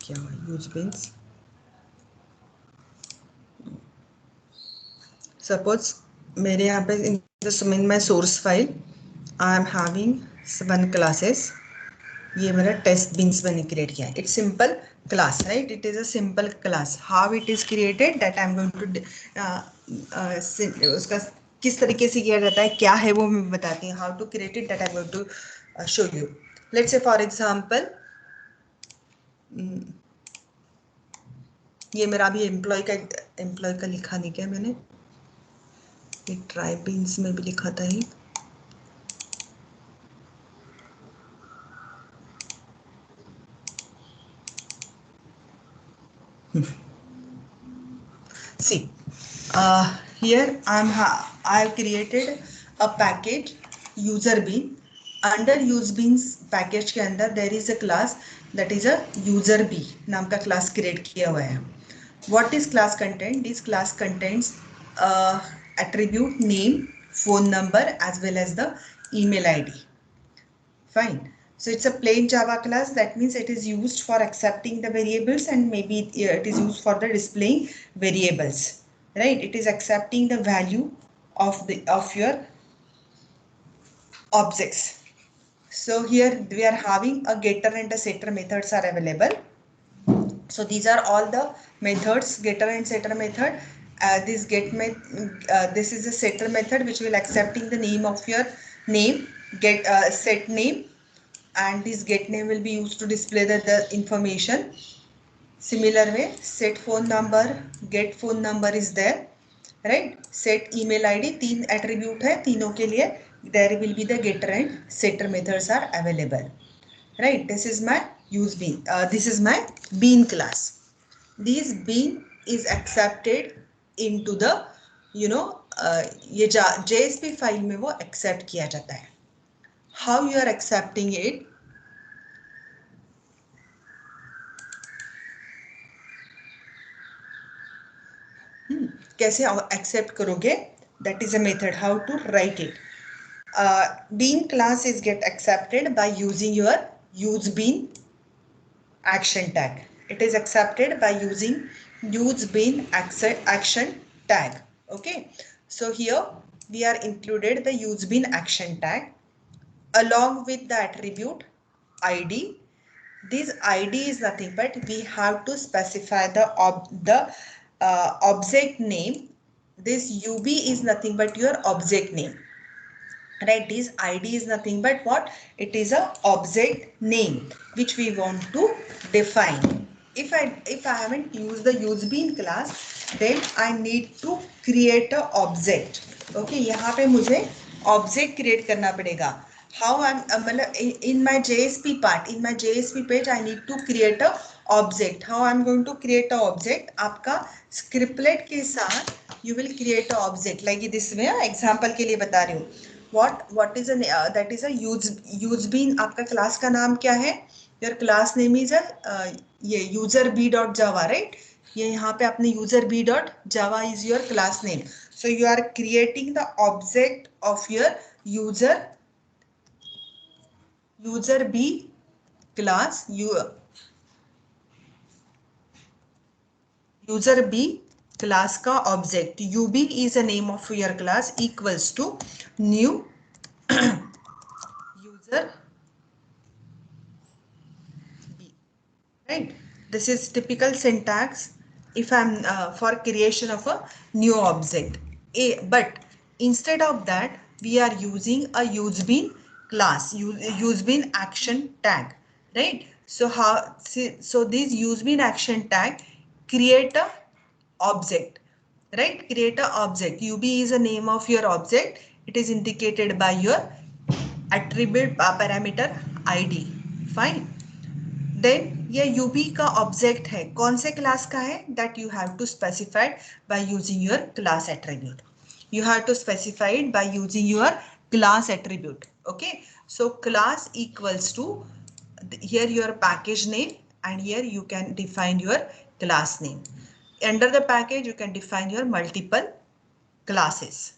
क्या use beans? Suppose मेरे यहाँ पे in my source file I am having 1 classes. ये मेरा test beans मैंने create किया है. It's simple class, right? It is a simple class. How it is created that I am going to उसका किस तरीके से किया जाता है, क्या है वो मैं बताती हूँ. How to create it that I am going to show you. Let's say for example ये मेरा अभी एम्प्लॉय का लिखा नहीं क्या मैंने, ये ट्राई बीन्स में भी लिखा था ही. See, here I have created a package user bean. Under use beans package के अंदर there is a class that is a user b नाम का class create किया हुआ है. What is class content? This class contains attribute name, phone number as well as the email ID. Fine. So it's a plain Java class. That means it is used for accepting the variables and maybe it is used for the displaying variables. Right? It is accepting the value of your objects. So here we are having a getter and a setter methods are available. So these are all the methods, getter and setter method. This this is a setter method which will accepting the name of your name, get set name, and this get name will be used to display the information. Similar way, set phone number, get phone number is there, right? Set email ID, 3 attribute है, तीनों के लिए there will be the getter and setter methods are available, right? This is my use bean. This is my bean class. This bean is accepted into the ये JSP file में वो accept किया जाता है. How you are accepting it? कैसे accept करोगे? That is a method. How to write it? Bean class is get accepted by using your use bean action tag. It is accepted by using use bin action tag. Okay, so here we are included the use bin action tag along with the attribute id. This id is nothing but we have to specify the object name. This ub is nothing but your object name, right? This id is nothing but what? It is a object name which we want to define. If I haven't used the useBean class, then I need to create a object. Okay, यहाँ पे मुझे object create करना पड़ेगा. How I'm in my JSP part, in my JSP page, I need to create a object. How I'm going to create a object? आपका scriptlet के साथ you will create a object like this way. Example के लिए बता रही हूँ. What is a that is a useBean. आपका class का नाम क्या है? Your class name is a ये userb.java, right? ये यहाँ पे अपने userb.java is your class name. So you are creating the object of your userb class, userb class का object. ub is a name of your class equals to new user b, right? This is typical syntax if I'm for creation of a new object. But instead of that, we are using a useBean class, useBean action tag, right? So this useBean action tag create a object, right? Create a object. ub is a name of your object. It is indicated by your attribute parameter id. Fine. Then ये ub का object है. कौन से class का है? That you have to specify by using your class attribute. You have to specify it by using your class attribute. Okay. So class equals to here your package name, and here you can define your class name. Under the package you can define your multiple classes.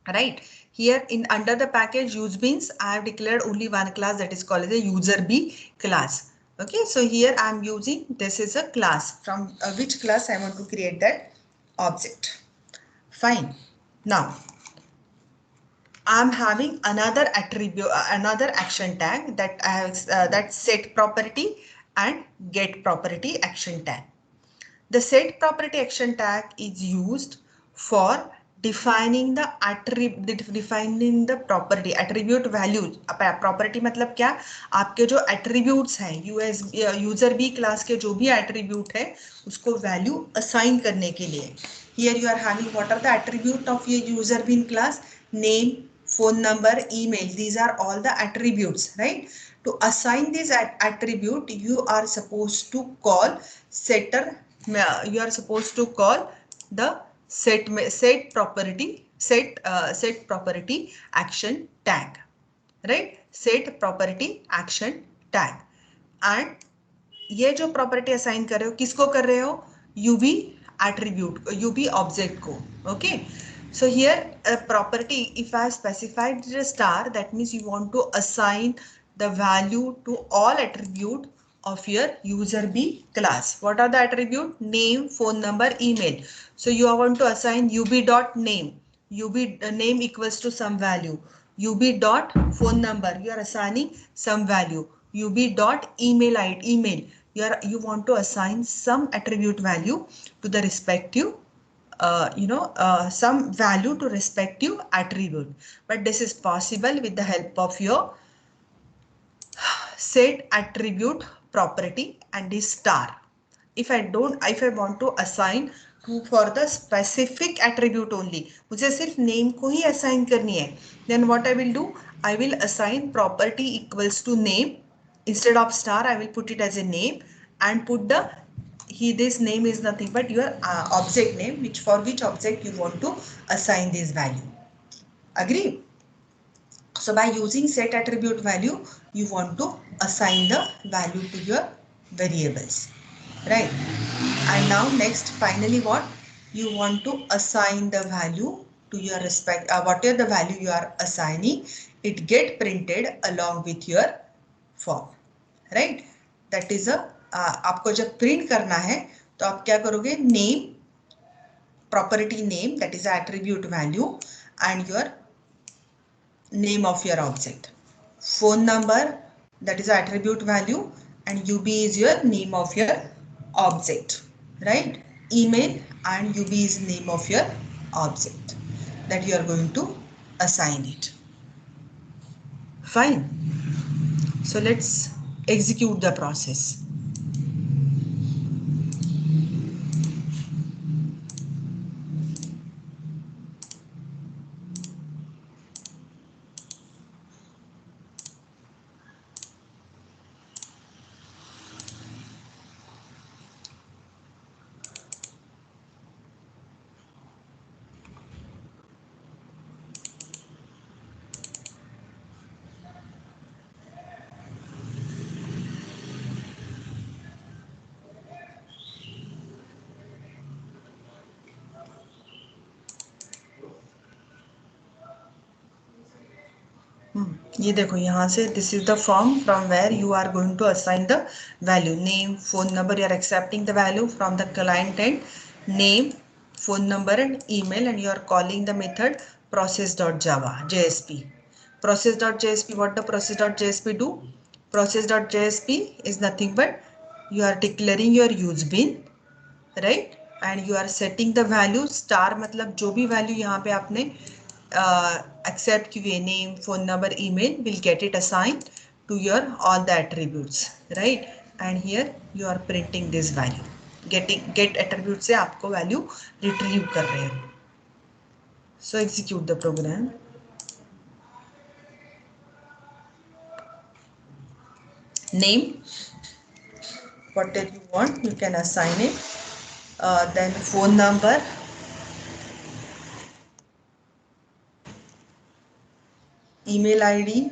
Right. Here in under the package useBeans, I have declared only one class, that is called as a userb class. Okay, so here I am using, this is a class from which class I want to create that object. Fine. Now I am having another attribute, another action tag that I have that set property and get property action tag. The set property action tag is used for defining the property attribute values. Property मतलब क्या? आपके जो attributes हैं userb class के जो भी attribute है उसको value assign करने के लिए. Here you are having what are the attribute of your userb class? Name, phone number, email. These are all the attributes, right? To assign this attribute, you are supposed to call setter. You are supposed to call the set property action tag, right? Set property action tag. And ये जो property assign कर रहे हो किसको कर रहे हो? ub attribute, ub object को. Okay. So here a property, if I have specified the star, that means you want to assign the value to all attribute of your userb class. What are the attribute? Name, phone number, email. So you want to assign ub.name. Name equals to some value. ub.phone number, you are assigning some value. ub.email ID, email, you want to assign some attribute value to the respective some value to respective attribute. But this is possible with the help of your set attribute property and this star. If I want to assign for the specific attribute only, मुझे सिर्फ name को ही assign करनी है, then what I will do? I will assign property equals to name. Instead of star, I will put it as a name and put the this name is nothing but your object name, for which object you want to assign this value. Agree? So by using set attribute value, you want to assign the value to your variables, right? And now next, finally, what you want to assign the value to your whatever the value you are assigning, it get printed along with your form, right? That is आपको जब print करना है तो आप क्या करोगे, name, property name, that is attribute value, and your name of your object. Phone number, that is attribute value, and UB is your name of your object, right? Email and UB is name of your object that you are going to assign it. Fine. So let's execute the process. ये देखो यहाँ से this is the form from where you are going to assign the value, name, phone number, you are accepting the value from the client and name, phone number and email, and you are calling the method process.java JSP. Process.jsp, what the process.jsp do? Process.jsp is nothing but you are declaring your use bin, right? And you are setting the value star, मतलब जो भी value यहाँ पे आपने accept किए, name, phone number, email, will get it assigned to your all the attributes, right? And here you are printing this value. Get attribute से आपको value retrieve कर रहे हो. So execute the program. Name, whatever you want, you can assign it. Then phone number, email ID,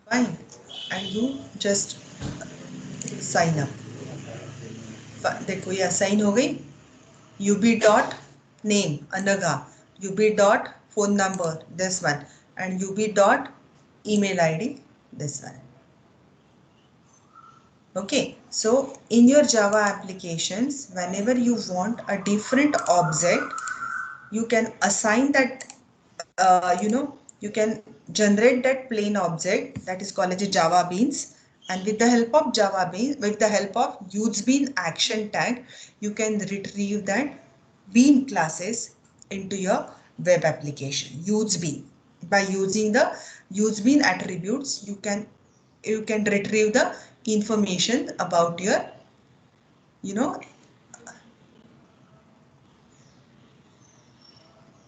fine, and you just sign up. देखो ये assign हो गई. UB dot name Anaga, UB dot phone number this one, and UB dot email ID this one. Okay, so in your Java applications, whenever you want a different object, you can assign that, you can generate that plain object that is called as a Java beans, and with the help of Java beans, with the help of useBean action tag, you can retrieve that bean classes into your web application. useBean, by using the useBean attributes, you can retrieve the information about your,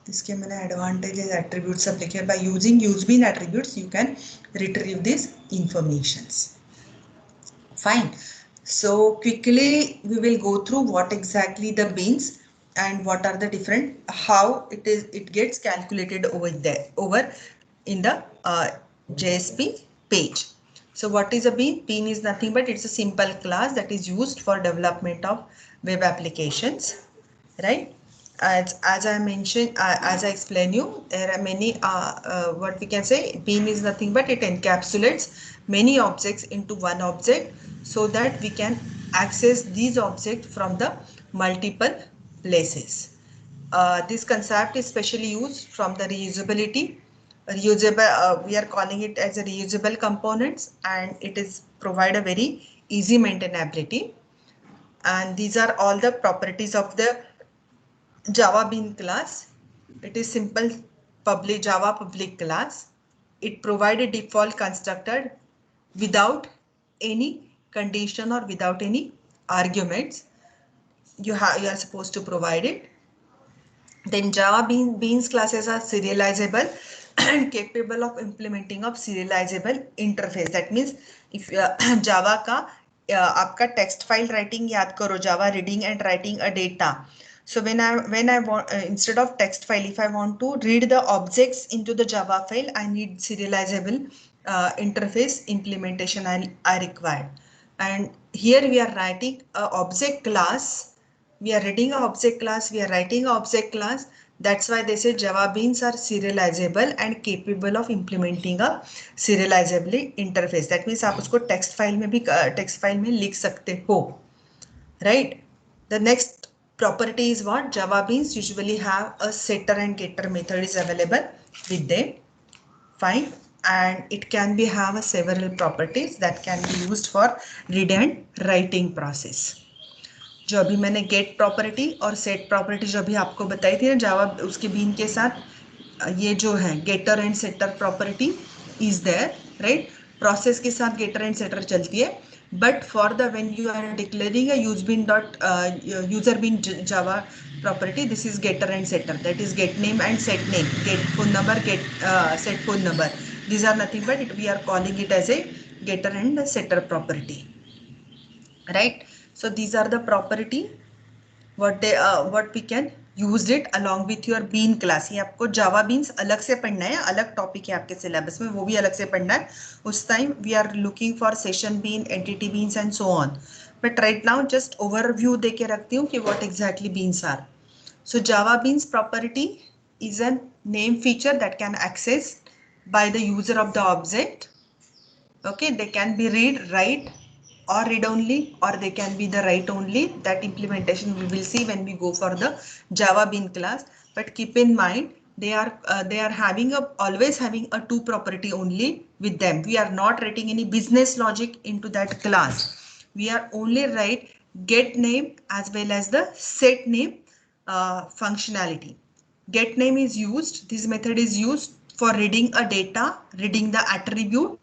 इसके मैंने advantages attributes सब लिखे. By using useBean attributes you can retrieve these informations. Fine. So quickly we will go through what exactly the beans and what are the different, how it gets calculated over there, over in the JSP page. So what is a bean? Bean is nothing but it's a simple class that is used for development of web applications, right? As I mentioned, as I explained you, there are many, what we can say, bean is nothing but it encapsulates many objects into one object so that we can access these objects from the multiple places. This concept is specially used from the reusability. We are calling it as a reusable components, and it is provide a very easy maintainability. And these are all the properties of the Java Bean class. It is simple public Java public class. It provides a default constructor without any condition or without any arguments. You are supposed to provide it. Then Java Beans classes are serializable and capable of implementing of serializable interface. That means if Java का आपका text file writing याद करो, Java reading and writing a data. So when I want, instead of text file, if I want to read the objects into the Java file, I need serializable interface implementation I require. And here we are writing a object class. We are reading an object class. We are writing an object class That's why they say Java beans are serializable and capable of implementing a serializably interface. That means आप उसको text file में भी text file में लिख सकते हो, right? The next property is what? Java beans usually have a setter and getter method is available with them. Fine. And it can be have a several properties that can be used for read and writing process. जो अभी मैंने gate property और set property जो अभी आपको बताई थी ना जावा उसके बीन के साथ, ये जो है getter and setter property is there, right? Process के साथ गेटर एंड सेटर चलती है, but for the when you are declaring a use bean dot user bean Java property, this is getter and setter, that is get name and set name, get phone number, get set phone number. These are nothing but we are calling it as a getter and setter property, right? So these are the property what we can use it along with your bean class. ये आपको जावा beans अलग से पढ़ना है, अलग topic है आपके syllabus में, वो भी अलग से पढ़ना है. उस time we are looking for session bean, entity beans and so on. But right now just overview दे के रखती हूँ कि what exactly beans are. So Java beans property is a name feature that can access by the user of the object. Okay, they can be read, write, or read only, or they can be the write only. That implementation we will see when we go for the Java Bean class. But keep in mind they are having a always having a two property only with them. We are not writing any business logic into that class. We are only write get name as well as the set name functionality. Get name is used, this method is used for reading a data, reading the attribute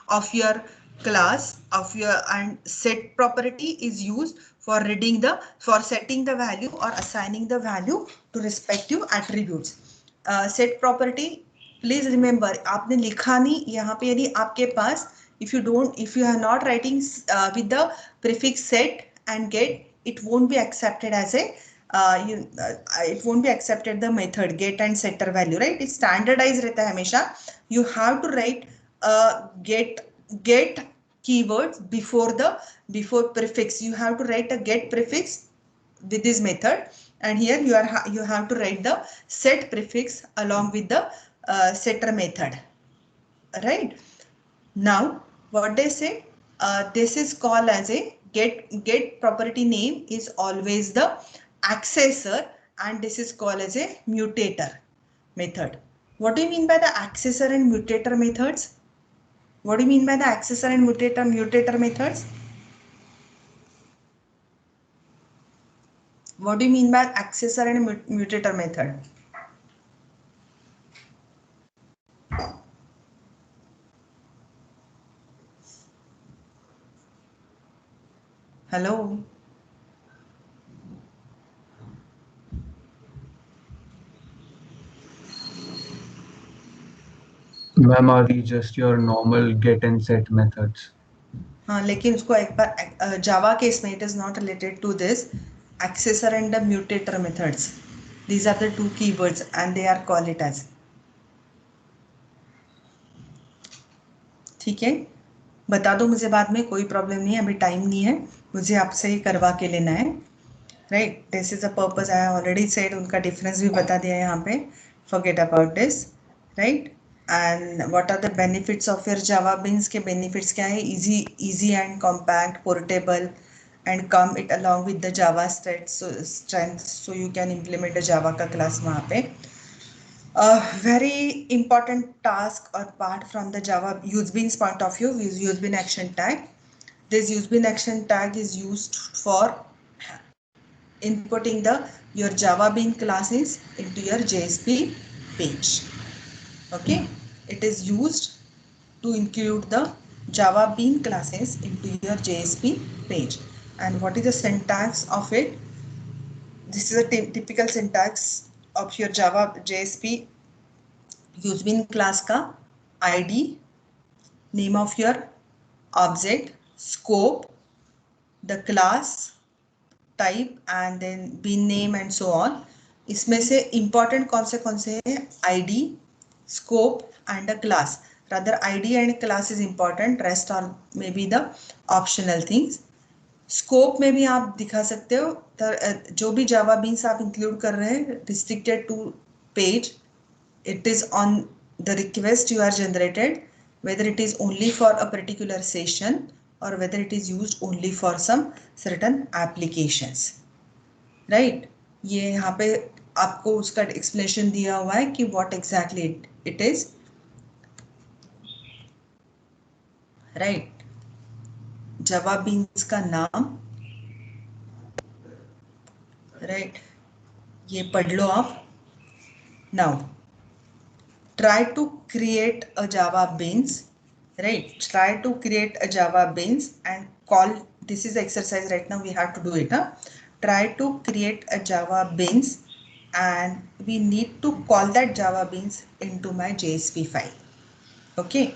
of your class of your, and set property is used for reading the, for setting the value or assigning the value to respective attributes. Set property, please remember आपने लिखा नहीं यहाँ पे, यदि आपके पास if you are not writing with the prefix set and get, it won't be accepted as a it won't be accepted the method get and setter value, right? It's standardized रहता है हमेशा. You have to write get keywords before prefix. You have to write a get prefix with this method, and here you have to write the set prefix along with the setter method, right? Now what they say, this is called as a get property name is always the accessor, and this is called as a mutator method. What do you mean by the accessor and mutator methods? What do you mean by the accessor and mutator methods? What do you mean by accessor and mutator method? Hello? Ma'am, are these just your normal get and set methods? हाँ, लेकिन उसको एक बार जावा case में it is not related to this accessor and the mutator methods. These are the two keywords and they are called it as. ठीक है, बता दो मुझे बाद में, कोई प्रॉब्लम नहीं है, अभी टाइम नहीं है, मुझे आपसे ही करवा के लेना है, right? This is a purpose, I already said, उनका डिफरेंस भी बता दिया है यहाँ पे, forget about this, right? And what are the benefits of your Java beans के बेनिफिट्स क्या है? Easy and compact, portable and come it along with the Java strength, so you can implement a Java का class वहाँ पे. A very important task or part from the Java usebeans point of view is usebean action tag. This usebean action tag is used for inputting your Java bean classes into your JSP page. Okay, it is used to include the Java bean classes into your JSP page. And what is the syntax of it? This is a typical syntax of your Java JSP usebean class का ID, name of your object, scope, the class type and then bean name and so on. इसमें से important कौन से हैं? ID, scope and a class. Rather ID and class is important, rest are maybe the optional things. Scope में भी आप दिखा सकते हो, जो भी जावा बीन्स आप इंक्लूड कर रहे हैं, restricted to page, it is on the request you are generated, whether it is only for a particular session or whether it is used only for some certain applications, right? ये यहाँ पे आपको उसका explanation दिया हुआ है कि what exactly it is, right? Java beans का नाम, right? ये पढ़ लो आप. Now try to create a Java beans, right? Try to create a Java beans and call, this is the exercise right now, we have to do it. Try to create a Java beans and we need to call that Java beans into my JSP file. Okay,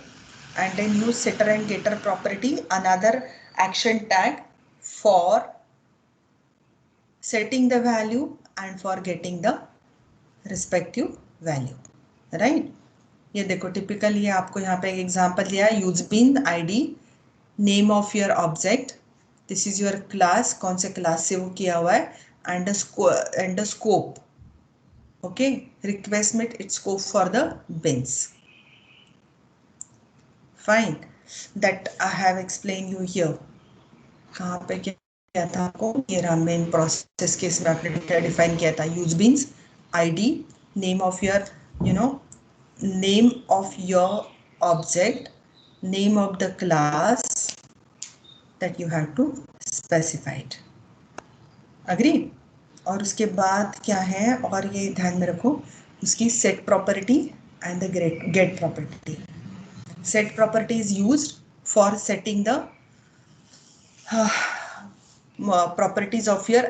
and then use setter and getter property, another action tag for setting the value and for getting the respective value, right? ये देखो typical, ये आपको यहाँ पे एक example दिया है, use bean ID, name of your object, this is your class, कौन से क्लास से वो किया हुआ है, and the scope, okay, request में it's scope for the beans. Fine, that I have explain you here. कहाँ पे क्या था आपको, ये रहा मेन प्रोसेस के इसमें आपने क्या डिफाइन किया था, use beans ID, name of your name of your object, name of the class that you have to specify it. Agree? और उसके बाद क्या है, और ये ध्यान में रखो, उसकी set property and the get property. Set property is used for setting the properties of your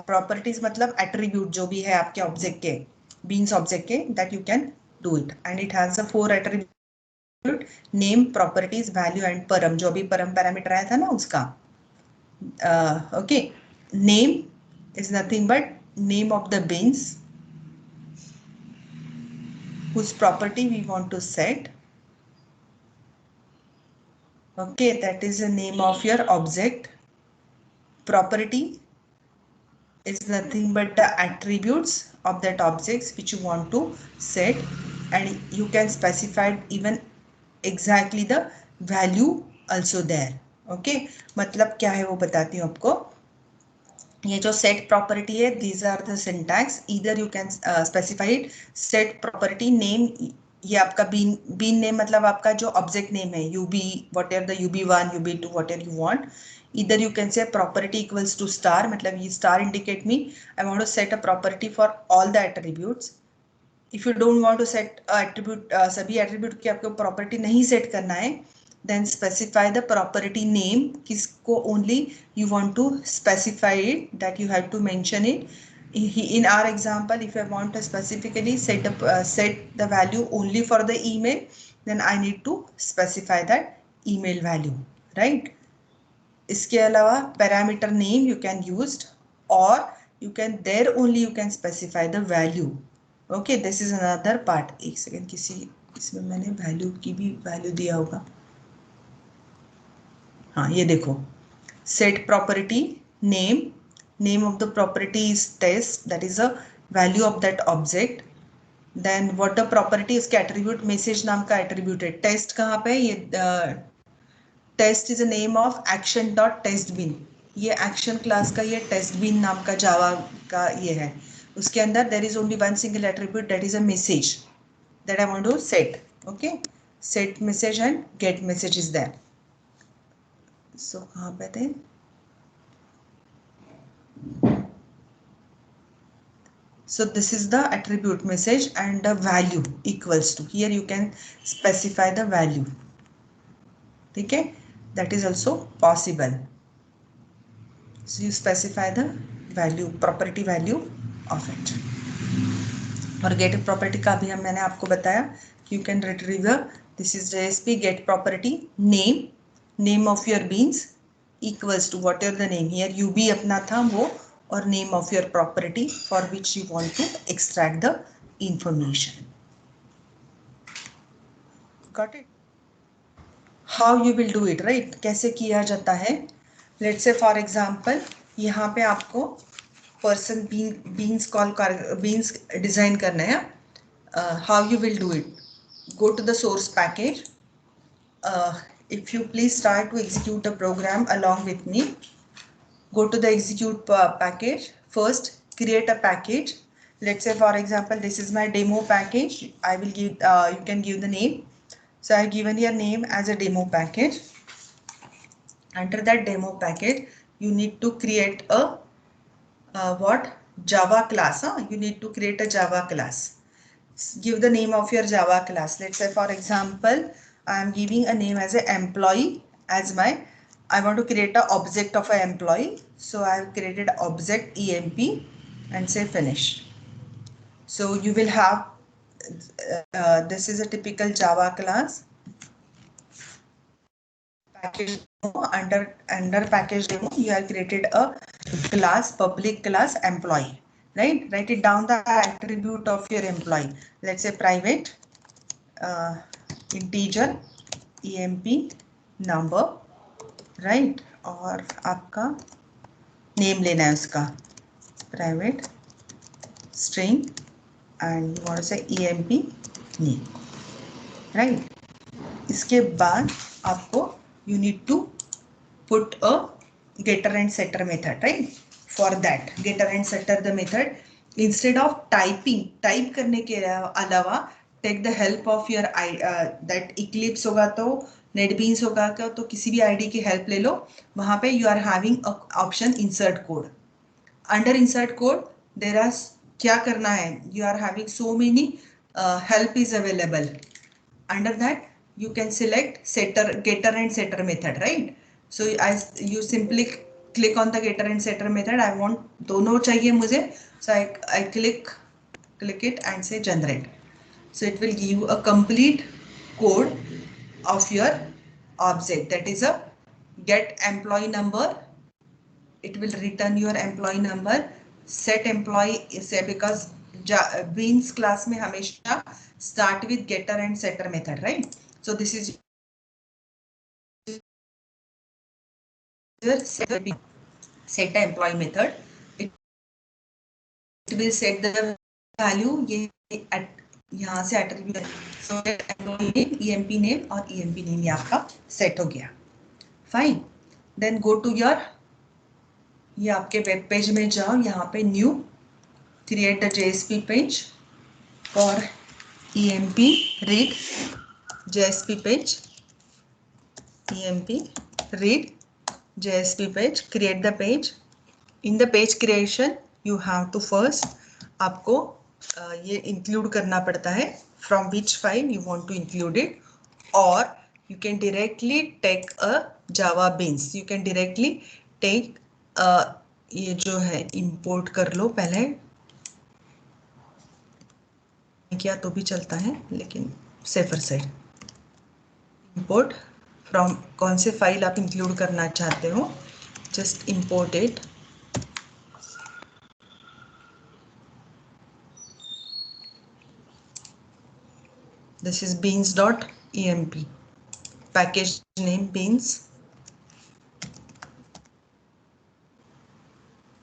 properties, मतलब attribute जो भी है आपके object के, beans object के, that you can do it, and it has a 4 attribute, name, properties, value and param, जो भी param parameter आया था ना उसका. Okay, name is nothing but name of the beans whose property we want to set. Okay, that is the name of your object. Property is nothing but the attributes of that objects which you want to set, and you can specify even exactly the value also there. Okay, मतलब क्या है वो बताती हूँ आपको. ये जो set property है, these are the syntax, either you can specify it, set property name, ये आपका bean name मतलब आपका जो object name है, ub, whatever the ub1, ub2, whatever you want. Either you can say property equals to star, मतलब ये star indicate me I want to set a property for all the attributes. If you don't want to set attribute, सभी attribute की आपको property नहीं set करना है, then specify the property name, किसको only you want to specify it, that you have to mention it. In our example, if I want to specifically set the value only for the email, then I need to specify that email value, right? इसके अलावा parameter name you can use, or you can there only you can specify the value. Okay, this is another part. एक second, किसी इसमें मैंने value की भी value दिया होगा. हाँ, ये देखो, set property name, name of the property is test, that is a value of that object. Then what the property, इसके attribute message नाम का attribute है. test कहाँ पे, ये test is a name of action dot test bin. ये action class का ये test bin नाम का जावा का ये है. उसके अंदर there is only one single attribute, that is a message that I want to set. Okay, set message and get message is there. So कहाँ पे थे? So this is the attribute message and the value equals to. Here you can specify the value. ठीक है? That is also possible. So you specify the value, property value of it. और get property का भी मैंने आपको बताया कि you can retrieve the, this is JSP get property name, name of your beans equals to whatever the name, here UB अपना था वो, और name of your property for which you want to extract the information. Got it? How you will do it, right? कैसे किया जाता है? Let's say for example यहाँ पे आपको पर्सन बीन्स बीन्स डिजाइन करना है. How you will do it? Go to the source package. If you please start to execute a program along with me, go to the execute package. First, create a package. Let's say, for example, this is my demo package. I will give, you can give the name. So I've given your name as a demo package. Under that demo package, you need to create a what? Java class. You need to create a Java class. Give the name of your Java class. Let's say, for example, I am giving a name as an employee as my, I want to create an object of an employee. So I have created object emp and say finish. So you will have, this is a typical Java class. Package demo, under package demo, you have created a class, public class employee. Right? Write it down the attribute of your employee. Let's say private integer emp number, right? और आपका name लेना है उसका, private string and you want to say emp name, right? इसके बाद आपको you need to put a getter and setter method, right? For that getter and setter the method, instead of type करने के अलावा take the help of your that Eclipse होगा तो NetBeans होगा क्या, तो किसी भी आईडी की हेल्प ले लो. वहां पे you are having a option insert code. Under insert code there are, क्या करना है, you are having so many help is available. Under that you can select setter, getter and setter method, right? So as you simply click on the getter and setter method. I want दोनों चाहिए मुझे, so I click it and say generate. So it will give you a complete code of your object, that is a get employee number. It will return your employee number. Set employee is because Beans class में हमेशा start with getter and setter method, right? So this is your set employee method. It will set the value, ये यहाँ से attribute, so employee name, emp name और emp name ये आपका set हो गया. Fine. Then go to your, ये आपके वेब पेज में जाओ, यहाँ पे new, create a JSP page for emp read JSP page, emp read JSP page, create the page. In the page creation you have to first आपको ये include करना पड़ता है from which file you want to include it, or you can directly take a Java beans. You can directly take ये जो है import कर लो, पहले किया तो भी चलता है लेकिन safer side. Import from कौन से फाइल आप इंक्लूड करना चाहते हो, just import it. This is beans.emp, package name beans,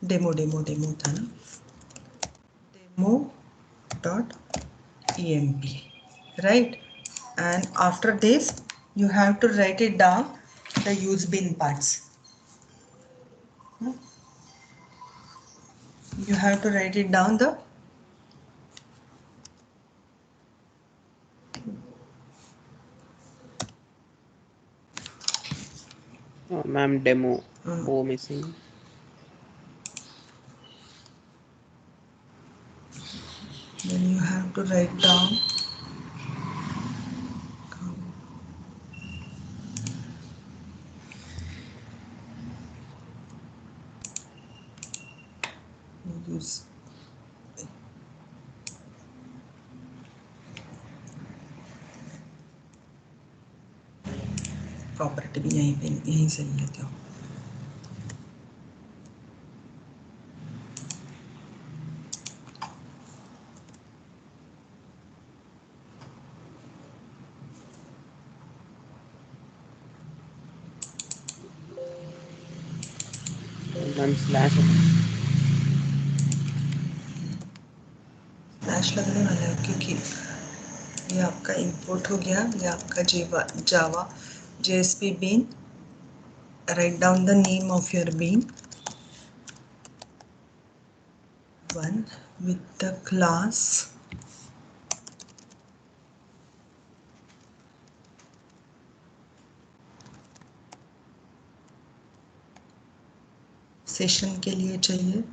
demo था ना, demo.emp, right? And after this you have to write it down the use bin parts. You have to write it down the Ma'am, demo O missing. then you have to write down use property भी यहीं से लेते हो. Ma'am slash slash लगने वाला है क्योंकि ये आपका इंपोर्ट हो गया, ये आपका जावा JSP bean. Write down the name of your bean. One with the class session के लिए चाहिए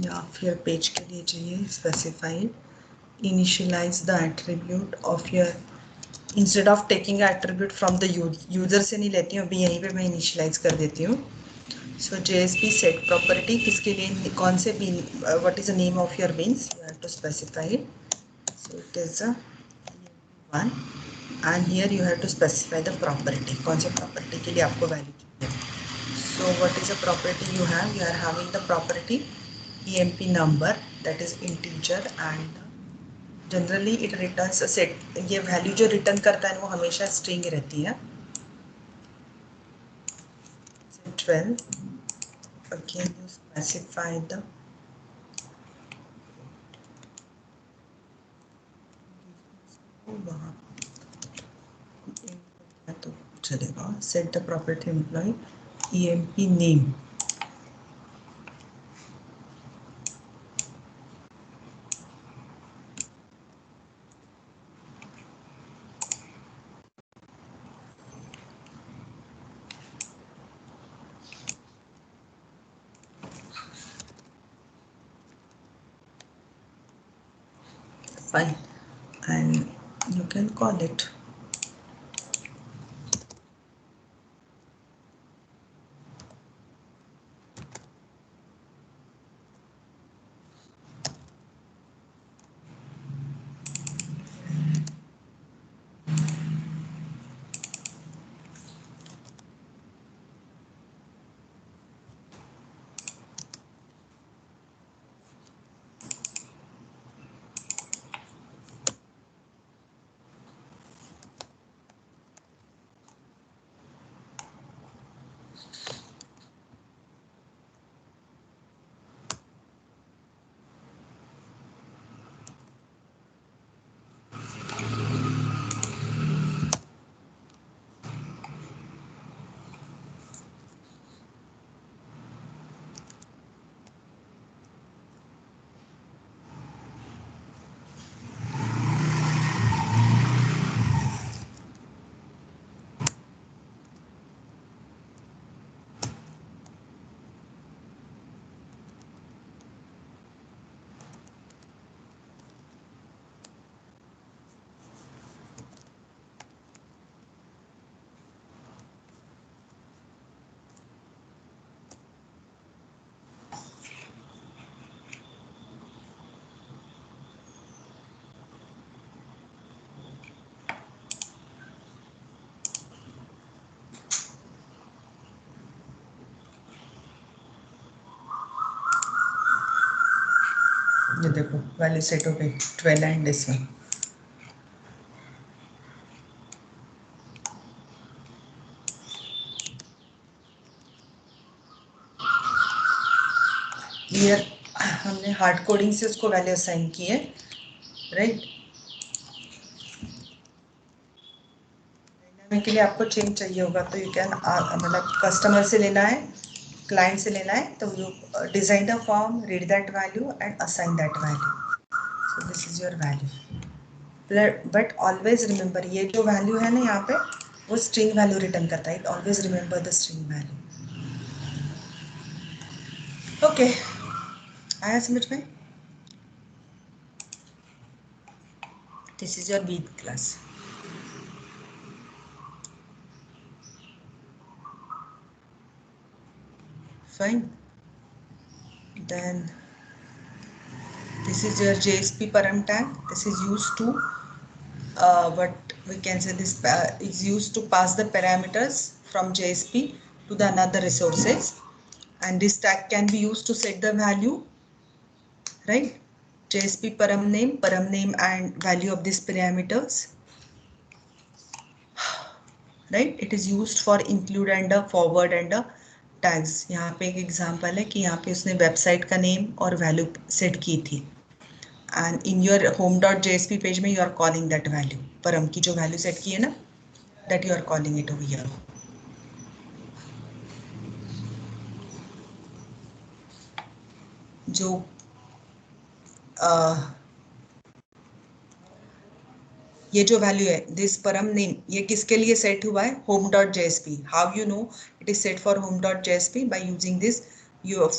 या फिर पेज के लिए चाहिए specified. Initialize the attribute of your, instead of taking attribute from the user से नहीं लेती हूँ, अभी यहीं पे मैं initialize कर देती हूँ. So JSP set property किसके लिए, कौन से bean, what is the name of your beans, you have to specify it. So it is a one and here you have to specify the property, कौन से property के लिए आपको value चाहिए. So what is the property you have, you are having the property EMP number, that is integer, and generally it returns set. ये value जो return करता है वो हमेशा स्ट्रिंग रहती है. 12. Again you specify the वहाँ तो चलेगा. Set the property employ EMP name. Fine, and you can call it. ये देखो वैल्यू सेट हो गई 12 एंड दिस वन. क्लियर. हमने हार्ड कोडिंग से उसको वैल्यू असाइन की है, राइट. के लिए आपको चेंज चाहिए होगा तो यू कैन, मतलब कस्टमर से लेना है, क्लाइंट से लेना है, तो you design the form, read that value and assign that value. So this is your value. But always remember, ये जो वैल्यू है ना यहाँ पे वो स्ट्रिंग वैल्यू रिटर्न करता है. Always remember the string value. Okay, आया समझ में. This is your bean class. Fine. Then this is your JSP param tag. This is used to what we can say, this is used to pass the parameters from JSP to the another resources, and this tag can be used to set the value, right? JSP param name and value of these parameters, right? It is used for include and a forward and a tags, यहाँ पे एक example है कि यहाँ पे उसने website का name और वैल्यू सेट की थी, and in your home.jsp page में you are calling that value, param की जो वैल्यू सेट की है ना, that you are calling it over here. जो ये जो वैल्यू है दिस परम नेम, ये किसके लिए सेट हुआ है? home.jsp. How you know it is set for home.jsp? By using this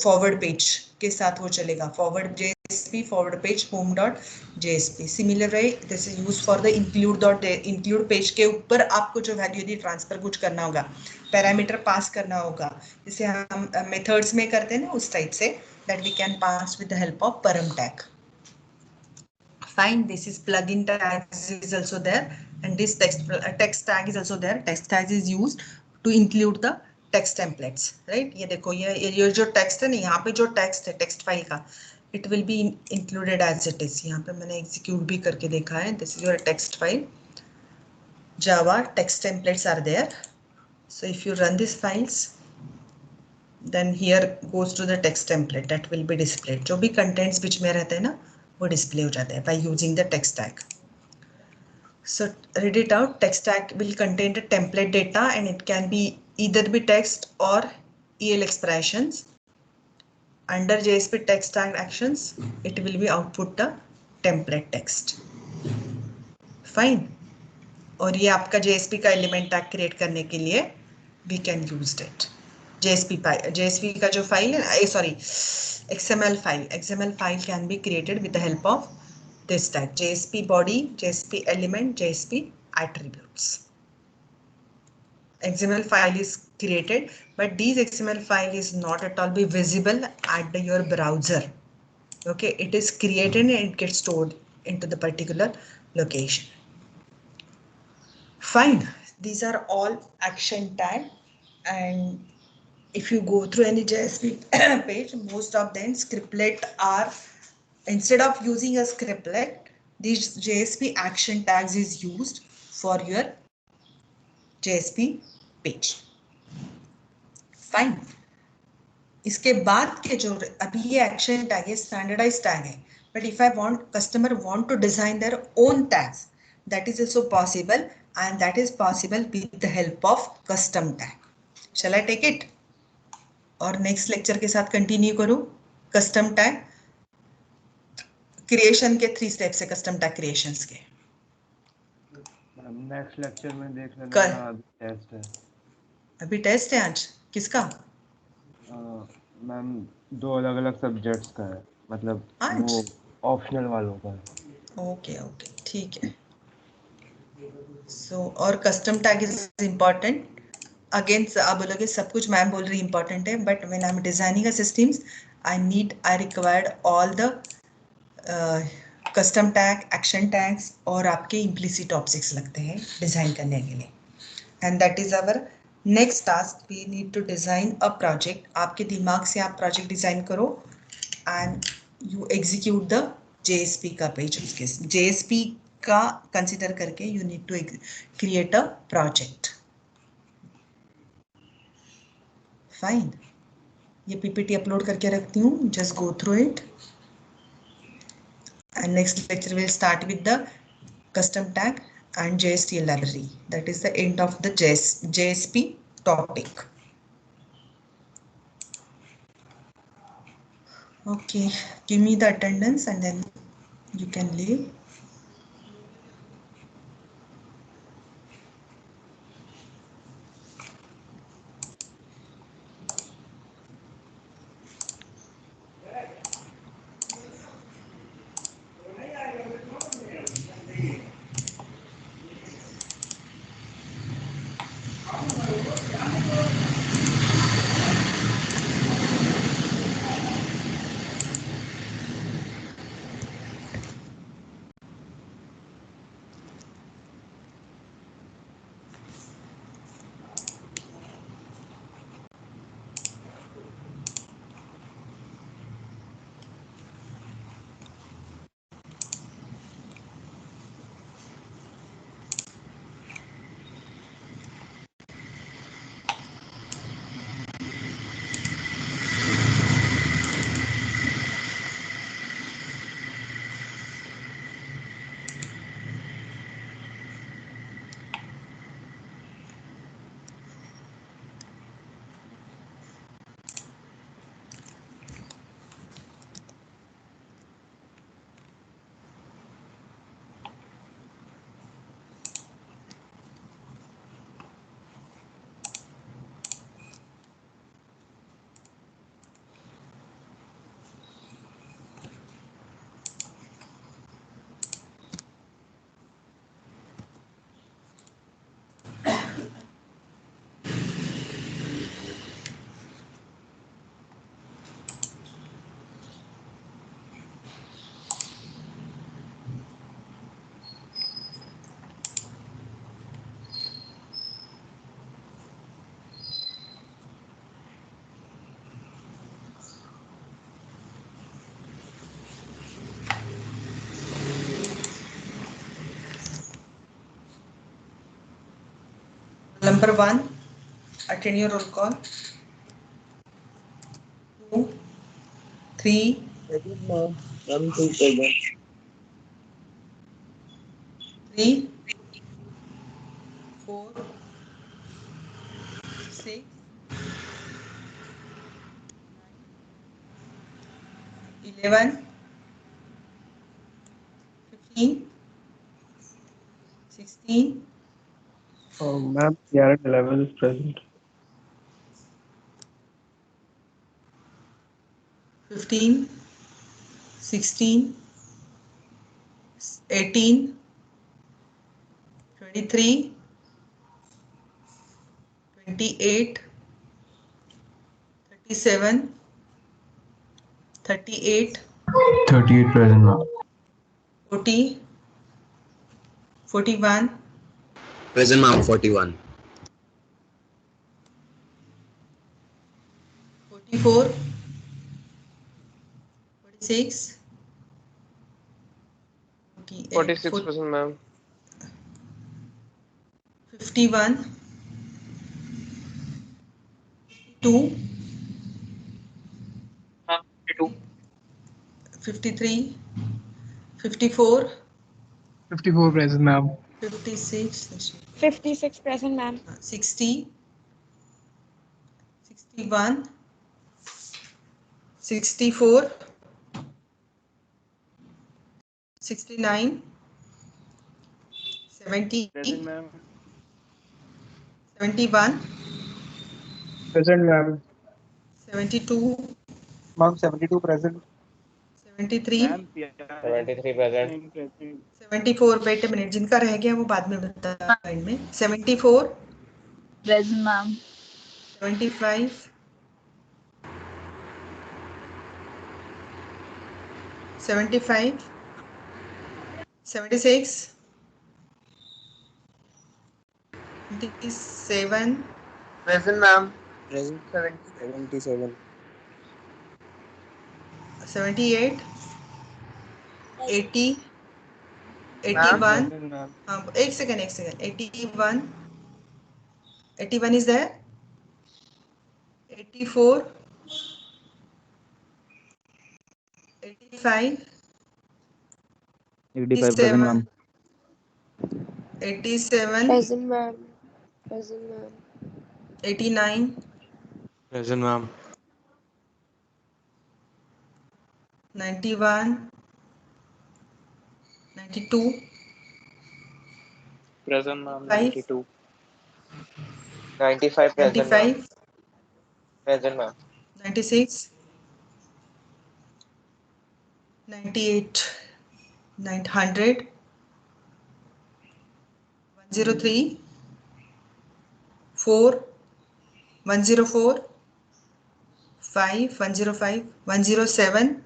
forward page के साथ वो चलेगा, forward jsp forward page home.jsp. Similar है, this is use for the include page के ऊपर आपको जो वैल्यू यदि ट्रांसफर कुछ करना होगा, पैरामीटर पास करना होगा, जिसे हम मेथड्स में करते हैं ना, उस टाइप से, that we can pass with the help of param tag. Fine, this is plugin tags is also there, and this text tag is also there. Text tag is used to include the text templates, right? ये देखो, ये जो text है ना, यहाँ पे जो text है text file का, it will be included as it is. यहाँ पे मैंने execute भी करके देखा है. This is your text file. Java text templates are there. So if you run these files, then here goes to the text template that will be displayed. जो भी contents बीच में रहते हैं ना, वो display हो जाते हैं by using the text tag. So read it out. Text tag will contain the template data, and it can be either be text or EL expressions. Under JSP text tag actions, it will be output the template text. Fine. और ये आपका JSP का element tag create करने के लिए we can use it. JSP का जो file है, sorry, XML file can be created with the help of this tag: JSP body, JSP element, JSP attributes. XML file is created, but these XML file is not at all be visible at your browser. Okay, it is created and it gets stored into the particular location. Fine, these are all action tag, and if you go through any JSP page, most of them scriptlet are, instead of using a scriptlet, these JSP action tags is used for your JSP page. Fine. इसके बाद के जो अभी ये action tag है, standardized tag है, but if I want customer want to design their own tags, that is also possible, and that is possible with the help of custom tag. Shall I take it? और next lecture के साथ continue करूं. Custom tag creation के 3 steps है, custom tag creations के. Next lecture में देख लेना. कर. अभी टेस्ट है. अभी टेस्ट है आज. किसका? मैम 2 अलग-अलग सब्जेक्ट्स का है, मतलब आज? वो ऑप्शनल वालों का है. ओके ओके, ठीक है. सो और custom tag is important. Again आप बोलोगे सब कुछ मैम बोल रही इम्पॉर्टेंट है, but when I am designing a systems, I required all the custom tag, action tags और आपके इम्प्लिसिट ऑब्जेक्ट्स लगते हैं डिजाइन करने के लिए. And that is our next task. We need to design a project. आपके दिमाग से आप प्रोजेक्ट डिजाइन करो and you execute the JSP का पेज. उसके JSP का कंसिडर करके you need to create a project. Fine. ये PPT अपलोड करके रखती हूँ. Just go through it, and next lecture we'll start with the custom tag and JSTL library. That is the end of the JSP topic. Okay, give me the attendance and then you can leave. Number 1, attend your roll call. 2, 3, I'm too present. 3, 4, 6, 11, 15, 16, Ma'am, Yaran 11 is present. 15, 16, 18, 23, 28, 37, 38, 38 present, ma'am. 40, 41, Present, ma'am. 41. 44, 46, 48, 46%, ma'am. 51, 52, 53, 54, 54 present, ma'am. 56, 56 present, ma'am. 60, 61, 64, 69, 70, Present, ma'am. 71, Present, ma'am. 72, Ma'am, 72 present. 73, 73 present. 74. Wait a minute, जिनका रह गया वो बाद में बता side में. 74, Present, ma'am. 75, 75, 76, 77, Present, ma'am. Present. 77. 78, 80, Ma'am, 81. present, ma'am. एक second 81, 81 is there. 84, 85, 87, 87, Present, ma'am. Present, ma'am. 89, Present, ma'am. 91, 92, Present, ma'am. 92. 95 present, ma'am. 95, Present, ma'am. 96, 98, 900, 103, 4, 104, 5, 105, 107,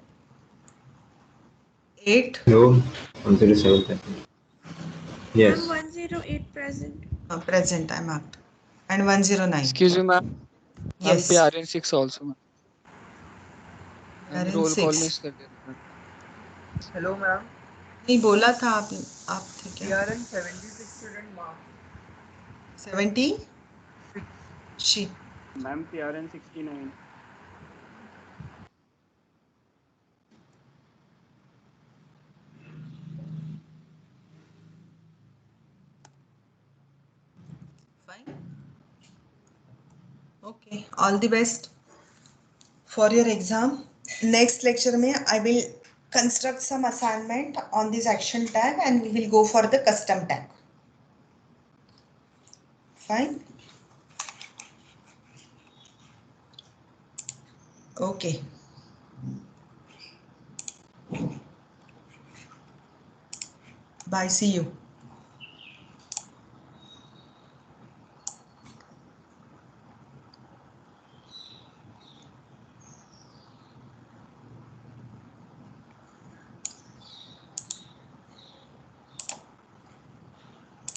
8, No. 107. Yes. 108 present. present I marked, and 109. Excuse me, ma'am. I'm Yes. PRN 6 also, ma'am. मैंने PRN roll call 6. Miss कर दिया था. Hello, ma'am. नहीं बोला था आप थे क्या? Yaran 76 student, ma'am. 70. She. Ma'am, Yaran 69. Fine. Okay. All the best for your exam. Next lecture में I will construct some assignment on this action tag and we will go for the custom tag. Fine. Okay. Bye. See you.